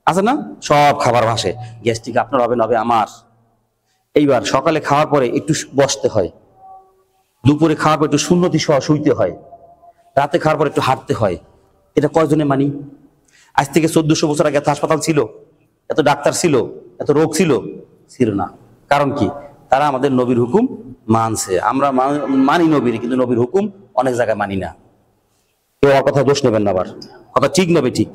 আছে না, সব খাবার ভাসে, গ্যাস্ট্রিক আপনার হবে না, হবে আমার। এইবার সকালে খাওয়ার পরে একটু বসতে হয়, দুপুরে খাওয়ার পর একটু সুন্নতি সহ শুইতে হয়, রাতে খাওয়ার পর একটু হাঁটতে হয়। এটা কয়জনে মানি? আজ থেকে 1400 বছর আগে এত হাসপাতাল ছিল, এত ডাক্তার ছিল, এত রোগ ছিল না। কারণ কি? তারা আমাদের নবীর হুকুম মানছে। আমরা মানি নবীর, কিন্তু নবীর হুকুম অনেক জায়গায় মানি না। কেউ আমার কথা দোষ নেবেন না, আবার কথা ঠিক নেবে, ঠিক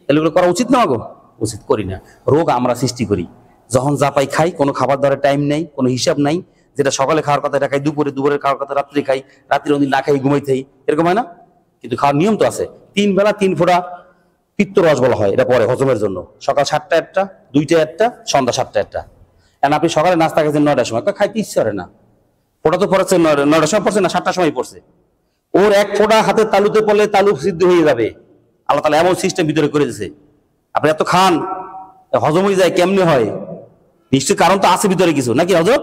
এগুলো করা উচিত না, গো উচিত করি না। রোগ আমরা সৃষ্টি করি, যখন যা পাই খাই, কোনো খাবার দাবার টাইম নেই, কোনো হিসাব নাই, যেটা সকালে খাওয়ার কথা এটা খাই, দুপুরের খাওয়ার কথা রাত্রে খাই, রাত্রে অনেক না খাই ঘুমাই থাই, এরকম হয় না? কিন্তু খাওয়ার নিয়ম তো আছে, 3 বেলা 3 ফোঁটা পিত্ত রস বলা হয়, এটা পরে হজমের জন্য। সকাল 7টা একটা, 2টা একটা, সন্ধ্যা 7টা একটা। এখন আপনি সকালে নাস্তা খাইছেন 9টার সময়, খাইতে ইচ্ছে করে না, ফোটা তো পড়েছে 9টার সময় পড়ছে না, 7টার সময় পড়ছে, ওর 1 ফোঁটা হাতের তালুতে পড়লে তালু সিদ্ধ হয়ে যাবে। আল্লাহ তাআলা এমন সিস্টেম ভিতরে করে দিয়েছে, আপনি এত খান, হজম হয়ে যায়, কেমনে হয়? নিশ্চয়ই কারণ তো আছে ভিতরে কিছু, নাকি হজম?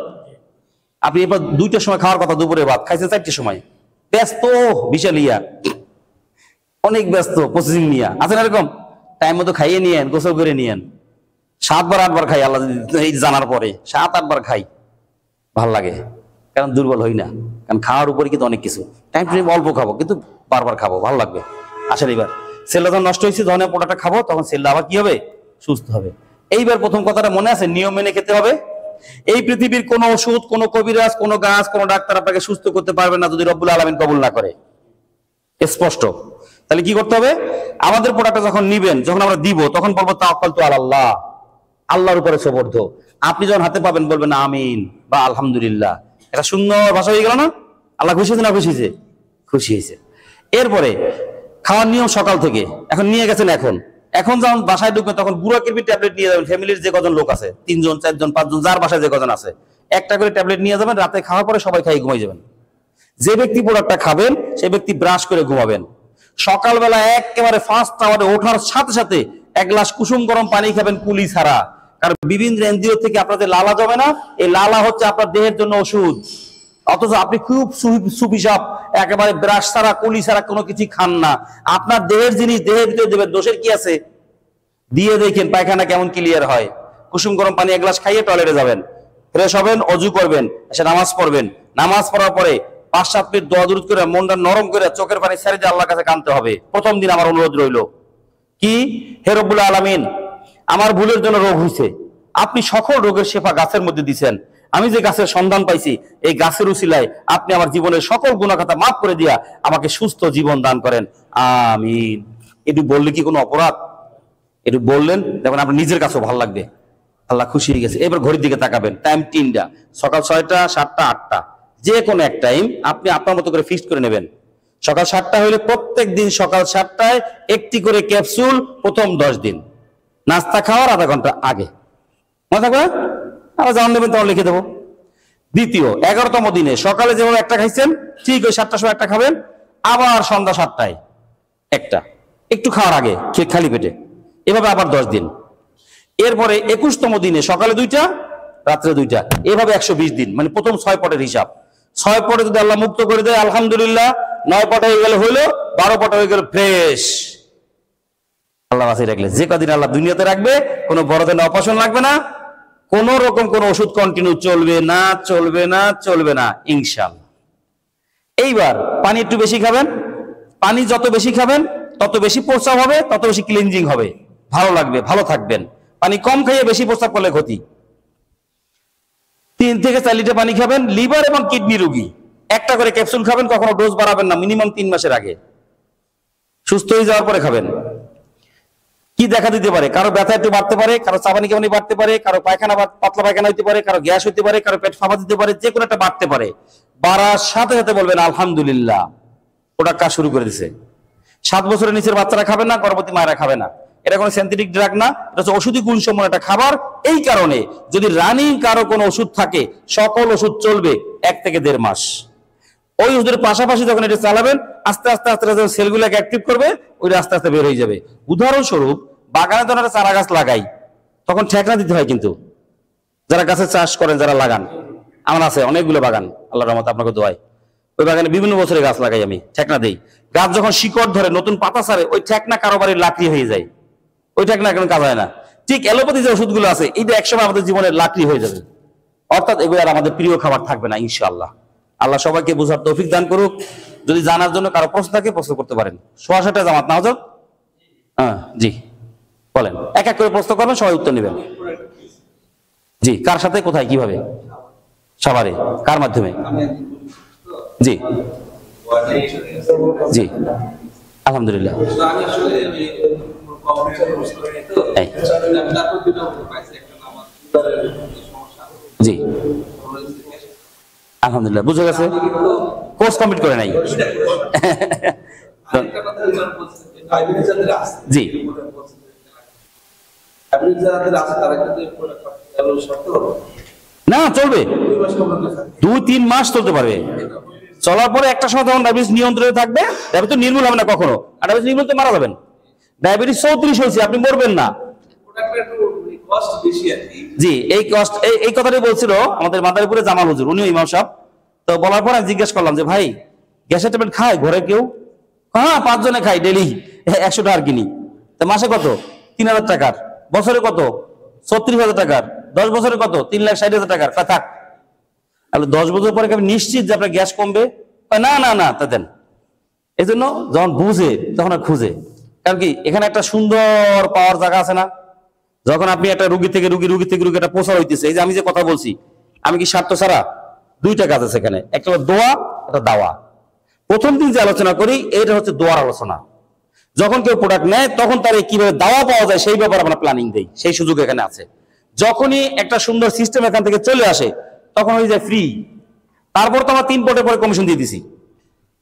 আপনি এবার 2টার সময় খাওয়ার কথা, দুপুরে ভাত খাইছেন 4টার সময়, ব্যস্ত বিশাল ইয়া, অনেক ব্যস্ত প্রসেসিং নিয়ে আছেন, এরকম টাইম মতো খাইয়ে নিয়েন, গোসল করে নিয়েন। 7বার 8বার খাই, আল্লাহ এই জানার পরে 7-8 বার খাই, ভাল লাগে, কারণ দুর্বল হই না। কারণ খাওয়ার উপরে কিন্তু অনেক কিছু, টাইম অল্প খাবো কিন্তু বারবার খাবো, ভালো লাগবে। আসলে এবার সেলটা যখন নষ্ট হয়েছে, যখন পোটাটা খাবো, তখন সেলটা আবার কি হবে, সুস্থ হবে। এইবার প্রথম কথাটা মনে আছে, নিয়ম মেনে খেতে হবে। এই পৃথিবীর কোনো ওষুধ, কোনো কবিরাজ, কোনো গাছ, কোনো ডাক্তার আপনাকে সুস্থ করতে পারবে না, যদি রব্বুল আলামিন কবুল না করে, স্পষ্ট। তাহলে কি করতে হবে? আমাদের প্রোডাক্টটা যখন নিবেন, যখন আমরা দিব, তখন বলবো তাওয়াক্কালতু আলাল্লাহ, আল্লাহর উপরে সুবর্দ। আপনি যখন হাতে পাবেন বলবেন আমিন বা আলহামদুলিল্লাহ। এটা সুন্দর ভাষা হয়ে গেল না? আল্লাহ খুশি হয়েছে না খুশি হয়েছে? খুশি হয়েছে। এরপরে খাওয়ার নিয়ম সকাল থেকে, এখন নিয়ে গেছেন, এখন যখন বাসায় ঢুকবেন, তখন বুড়া কিরবি ট্যাবলেট নিয়ে যাবেন। ফ্যামিলির যে কজন লোক আছে, 3 জন 4 জন 5 জন, যার বাসায় যে কজন আছে, একটা করে ট্যাবলেট নিয়ে যাবেন। রাতে খাওয়ার পরে সবাই খাই ঘুমাই যাবেন। যে ব্যক্তি প্রোডাক্টটা খাবেন, সে ব্যক্তি ব্রাশ করে ঘুমাবেন। সকালবেলা একেবারে ফার্স্ট আওয়ারে ওঠার সাথে সাথে 1 গ্লাস কুসুম গরম পানি খাবেন, কুলি ছাড়া। কারণ বিভিন্ন ইন্দ্রিয় থেকে আপনার যে লালা জমে না, এই লালা হচ্ছে আপনার দেহের জন্য ওষুধ। অথচ আপনি খুব সুপিসাপ, একেবারে ব্রাশ ছাড়া, কুলি ছাড়া কোনো কিছু খান না। আপনার দেহের জিনিস দেহের ভিতরে দেবেন, দোষের কি আছে? দিয়ে দেখেন পায়খানা কেমন ক্লিয়ার হয়। কুসুম গরম পানি 1 গ্লাস খাইয়ে টয়লেটে যাবেন, ফ্রেশ হবেন, অজু করবেন, এসে নামাজ পড়বেন। নামাজ পড়ার পরে 5-7 মিনিট দোয়া দুরূদ করে, মনটা নরম করে, চোখের পানি ছেড়ে দিয়ে আল্লাহর কাছে কাঁদতে হবে। প্রথম দিন আমার অনুরোধ রইল কি, হে রব্বুল আলামিন, আমার ভুলের জন্য রোগ হয়েছে, আপনি সকল রোগের শেফা গাছের মধ্যে দিয়েছেন। আমি যে গাছের সন্ধান পাইছি, এই গাছের উসিলায় আপনি আমার জীবনের সকল গুনাহখাতা মাফ করে দিয়া আমাকে সুস্থ জীবন দান করেন, আমিন। এটু বললে কি কোনো অপরাধ? একটু বললেন, দেখুন আপনার নিজের কাছেও ভালো লাগবে, আল্লাহ খুশি হয়ে গেছে। এবার ঘড়ির দিকে তাকাবেন, টাইম 3টা, সকাল 6টা, 7টা, 8টা, যে কোনো এক টাইম আপনি আপনার মতো করে ফিক্সড করে নেবেন। সকাল 7টা হলে প্রত্যেক দিন সকাল 7টায় 1টি করে ক্যাপসুল, প্রথম 10 দিন, নাস্তা খাওয়ার আধা ঘন্টা আগে। মনে থাকবে? আবার যখন নেবেন তখন লিখে দেবো। দ্বিতীয় 11তম দিনে সকালে যেভাবে একটা খাইছেন, ঠিক ওই 7টার সময় একটা খাবেন, আবার সন্ধ্যা 7টায় একটা, একটু খাওয়ার আগে খালি পেটে, এভাবে আবার 10 দিন। এরপরে 21তম দিনে সকালে 2টা, রাত্রে 2টা, এভাবে 120 দিন, মানে প্রথম 6 পটের হিসাব। 6 পটে যদি আল্লাহ মুক্ত করে দেয় আলহামদুলিল্লাহ, 9 পটে হয়ে গেলে হইলো, 12 পটে হয়ে গেল ফ্রেশ। আল্লাহ বাঁচিয়ে রাখলে যে কদিন আল্লাহ দুনিয়াতে রাখবে, কোনো বড় ধরনের অপারেশন লাগবে না, কোন রকম কোন ওষুধ কন্টিনিউ চলবে না, চলবে না, চলবে না ইনশাআল্লাহ। এইবার পানি একটু বেশি খাবেন, পানি যত বেশি খাবেন তত বেশি প্রস্রাব হবে, তত বেশি ক্লিনজিং হবে, ভালো লাগবে, ভালো থাকবেন। পানি কম খাইয়ে বেশি প্রস্রাব করলে ক্ষতি। 3 থেকে 4 লিটার পানি খাবেন। লিভার এবং কিডনি রোগী একটা করে ক্যাপসুল খাবেন, কখনো ডোজ বাড়াবেন না, মিনিমাম 3 মাসের আগে, সুস্থ হয়ে যাওয়ার পরে খাবেন। কি দেখা দিতে পারে? কারো ব্যথা একটু বাড়তে পারে, কারো চাবানি কাবানি বাড়তে পারে, কারো পায়খানা পাতলা পায়খানা হইতে পারে, কারো গ্যাস হইতে পারে, কারো পেট ফাঁপা দিতে পারে, যে কোনো একটা বাড়তে পারে। বাড়ার সাথে সাথে বলবেন আলহামদুলিল্লাহ, ওটা কাজ শুরু করে দিছে। 7 বছরের নিচের বাচ্চারা খাবে না, গর্ভবতী মায়েরা খাবে না। এটা কোনো সিনথেটিক ড্রাগ না, এটা হচ্ছে ওষুধি গুণসম্পন্ন একটা খাবার। এই কারণে যদি রানিং কারো কোনো ওষুধ থাকে, সকল ওষুধ চলবে 1 থেকে 1.5 মাস। ওই ওষুধের পাশাপাশি যখন এটা চালাবেন, আস্তে আস্তে আস্তে যখন সেলগুলোকে অ্যাক্টিভ করবে, ওইটা আস্তে আস্তে বের হয়ে যাবে। উদাহরণস্বরূপ বাগানে যখন একটা চারা গাছ লাগাই, তখন ঠেকনা দিতে হয়। কিন্তু যারা গাছের চাষ করেন, যারা লাগান, আমার আছে অনেকগুলো বাগান, আল্লাহর রহমতে আপনাকে দোয়াই। ওই বাগানে বিভিন্ন বছরের গাছ লাগাই আমি, ঠেকনা দেই। গাছ যখন শিকড় ধরে, নতুন পাতা ছাড়ে, ওই ঠেকনা কারোবারের লাকড়ি হয়ে যায়, ওই ঠেকনা এখন কাজ হয় না। ঠিক অ্যালোপ্যাথি যে ওষুধগুলো আছে, এইটা একসময় আমাদের জীবনের লাকড়ি হয়ে যাবে, অর্থাৎ এগুলো আর আমাদের প্রিয় খাবার থাকবে না ইনশাআল্লাহ। আল্লাহ সবাইকে বোঝার তৌফিক দান করুক। যদি জানার জন্য কারো প্রশ্ন থাকে, প্রশ্ন করতে পারেন। 6:30 জামাত না হজরত? হ্যাঁ জি, বলেন। এক এক করে প্রশ্ন করবেন, সবাই উত্তর নেবেন। জি, কার সাথে, কোথায়, কিভাবে? সবারে, কার মাধ্যমে? জি জি, আলহামদুলিল্লাহ। জি আলহামদুলিল্লাহ, বুঝে গেছে। কোর্স কমপ্লিট করে নাই। জি না, চলবে 2-3 মাস চলতে পারবে। চলার পরে একটা সময় তখন ডায়াবেটিস নিয়ন্ত্রণে থাকবে। ডায়াবেটিস নির্মূল হবে না কখনো, আর ডায়াবেটিস নির্মূল তো মারা যাবেন। ডায়াবেটিস 34 হয়েছে, আপনি মরবেন না। জি, এই কথাটাই বলছিল আমাদের মাদারীপুরে জামাল হুজুর, উনিও ইমাম সাহেব। তো বলার পর আমি জিজ্ঞেস করলাম যে ভাই, গ্যাসের ট্যাবলেট খায় ঘরে কেউ? হ্যাঁ, 5 জনে খাই, ডেলি 100 টাকার কিনি। তো মাসে কত? 3000 টাকার। বছরে কত? 36,000 টাকার। 10 বছরে কত? 3,60,000 টাকার। থাক, তাহলে 10 বছর পরে আমি নিশ্চিত যে আপনার গ্যাস কমবে? না না না, তা দেন। এই জন্য যখন বুঝে তখন আর খুঁজে। কারণ কি, এখানে একটা সুন্দর পাওয়ার জায়গা আছে না? যখন আপনি একটা রুগী থেকে রুগী একটা প্রসার হইতেছে, এই যে আমি যে কথা বলছি, আমি কি স্বার্থ ছাড়া? 2টা কাজ আছে এখানে, একটা হলো দোয়া, একটা দাওয়া। প্রথম দিন যে আলোচনা করি, এটা হচ্ছে দোয়ার আলোচনা। যখন কেউ প্রোডাক্ট নেয়, তখন তার কিভাবে দাওয়া পাওয়া যায় সেই ব্যাপারে আমরা প্ল্যানিং দেই, সেই সুযোগ এখানে আছে। যখনই একটা সুন্দর সিস্টেম এখান থেকে চলে আসে, তখন হয়ে যায় ফ্রি। তারপর তো আমরা 3 পটে পরে কমিশন দিয়ে দিছি।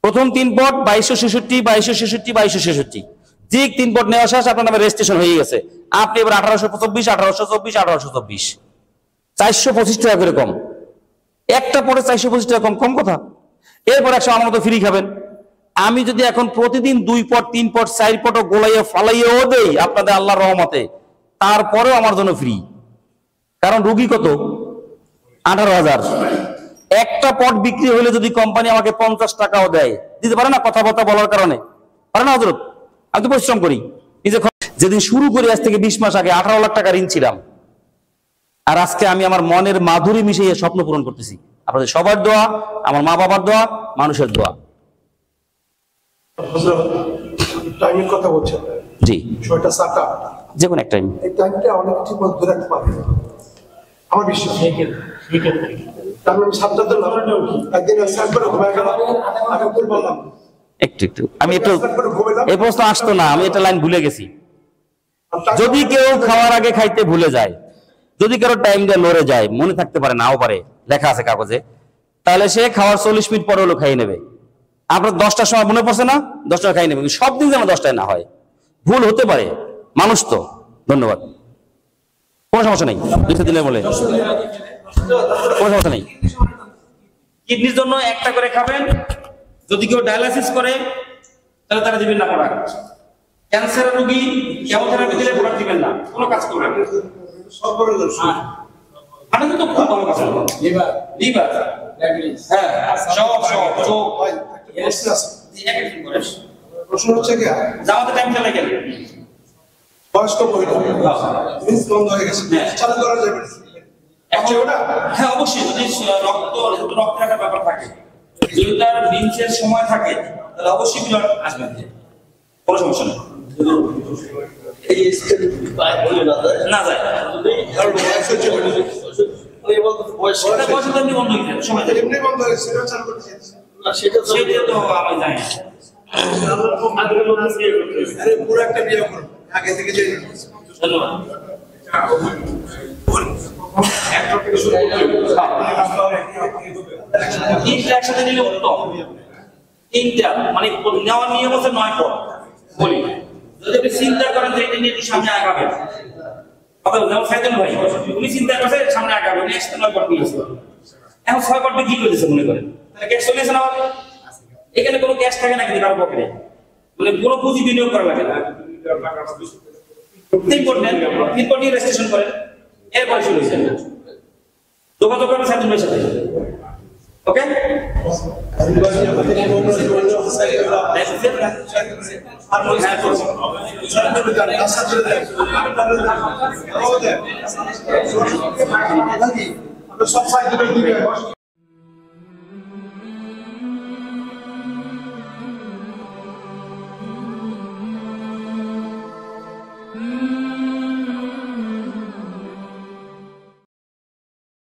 প্রথম 3 পট 2266, 2266, 2266, ঠিক 3 পট নেওয়া শেষ, আপনার নামে রেজিস্ট্রেশন হয়ে গেছে। আপনি এবার 1824, 1824, 1824, 425 টাকা করে কম। একটা পরে 425 টাকা কম, কম কথা। এরপর 100 আমার মতো ফ্রি খাবেন। আমি যদি এখন প্রতিদিন 2 পট 3 পট 4 পট গোলাইয়া ফালাইয়াও দেই আপনাদের আল্লাহর রহমতে, তারপরেও আমার জন্য ফ্রি। কারণ রুগী কত? 18,000। একটা পট বিক্রি হলে যদি কোম্পানি আমাকে 50 টাকাও দেয়, দিতে পারে না? কথাবার্তা বলার কারণে পারে না হযরত? আমি তো পরিশ্রম করি নিজে। যেদিন শুরু করি, আজ থেকে 20 মাস আগে 18 লাখ টাকা ঋণ ছিলাম, আর আজকে আমি আমার মনের মাধুরী মিশিয়ে স্বপ্ন পূরণ করতেছি। আপনাদের সবার দোয়া, আমার মা বাবার দোয়া, মানুষের দোয়া। টাইমের কথা বলছেন? জি, 6টা 7টা, যে কোনো এক টাইম। এই টাইমটা অনেক ঠিক মতো ধরে রাখতে পারবে আমার বিশ্বাস। তারপরে আমি 7টা দিলাম, একদিন একবার ঘুমায় গেলাম, আমি ভুল বললাম একটু আমি একটু, এই প্রশ্ন আসতো না, আমি এটা লাইন ভুলে গেছি। যদি কেউ খাওয়ার আগে খাইতে ভুলে যায়, যদি কারো টাইম দিয়ে লড়ে যায়, মনে থাকতে পারে, নাও পারে, লেখা আছে কাগজে, তাহলে সে খাওয়ার 40 মিনিট পরে হলো খাইয়ে নেবে। আপনার 10টার সময় মনে পড়ছে না, 10টা খাইয়ে নেবে। সব দিন যেন 10টায় না হয়, ভুল হতে পারে, মানুষ তো। ধন্যবাদ, কোনো সমস্যা নেই। 2 দিনের বলে কোনো সমস্যা নেই। কিডনির জন্য একটা করে খাবেন। যদি কেউ ডায়ালাইসিস করে, তাহলে তারা দিবেন না প্রোডাক্ট। ক্যান্সার রোগী কেমোথেরাপি দিলে প্রোডাক্ট দিবেন না, কোনো কাজ করবেন না। হাঁটাতে তো খুব ভালো কথা। লিভার হ্যাঁ সব চোখ প্রশ্ন আছে। এক একদিন করে প্রশ্ন হচ্ছে কি যাওয়াতে টাইম চলে গেল, বয়স্ক মহিলা মিন্স বন্ধ হয়ে গেছে, চালু করা যাবে না। এখন ওটা হ্যাঁ অবশ্যই যদি রক্তের একটা ব্যাপার থাকে, যদি তার বিঞ্চের সময় থাকে তাহলে অবশ্যই ব্লাড আসবে, কোনো সমস্যা নেই। না যায় বয়স তো এমনি বন্ধ হয়ে যায়, সময় যায় এমনি বন্ধ হয়ে গেছে, সেটা চালু করতে চাইছে। সেটা তো আমি জানি না। আরে পুরো একটা বিয়ে করো আগে থেকে যে ধন্যবাদ। তিনটা একসাথে নিলে উত্তম, তিনটা মানে নেওয়ার নিয়ম হচ্ছে 9 পদ বলি। যদি আপনি চিন্তা করেন যে এটা নিয়ে সামনে আগাবেন, অথবা যেমন সাইদুল ভাই উনি চিন্তা করছে সামনে আগাবেন, একসাথে 9 পদ নিয়েছে, এখন 6 পদ কি করেছে মনে করেন, তাহলে ক্যাশ চলেছে না? এখানে কোনো ক্যাশ থাকে না কিন্তু কারো পকেটে, মানে কোনো পুঁজি বিনিয়োগ করা লাগে না। 3 পদ নেন, 3 পদ নিয়ে রেজিস্ট্রেশন করেন, এরপরে শুরু হয়েছে যোগাযোগ করেন সাইদুল ভাইয়ের সাথে। ওকে সব সাইড দিকে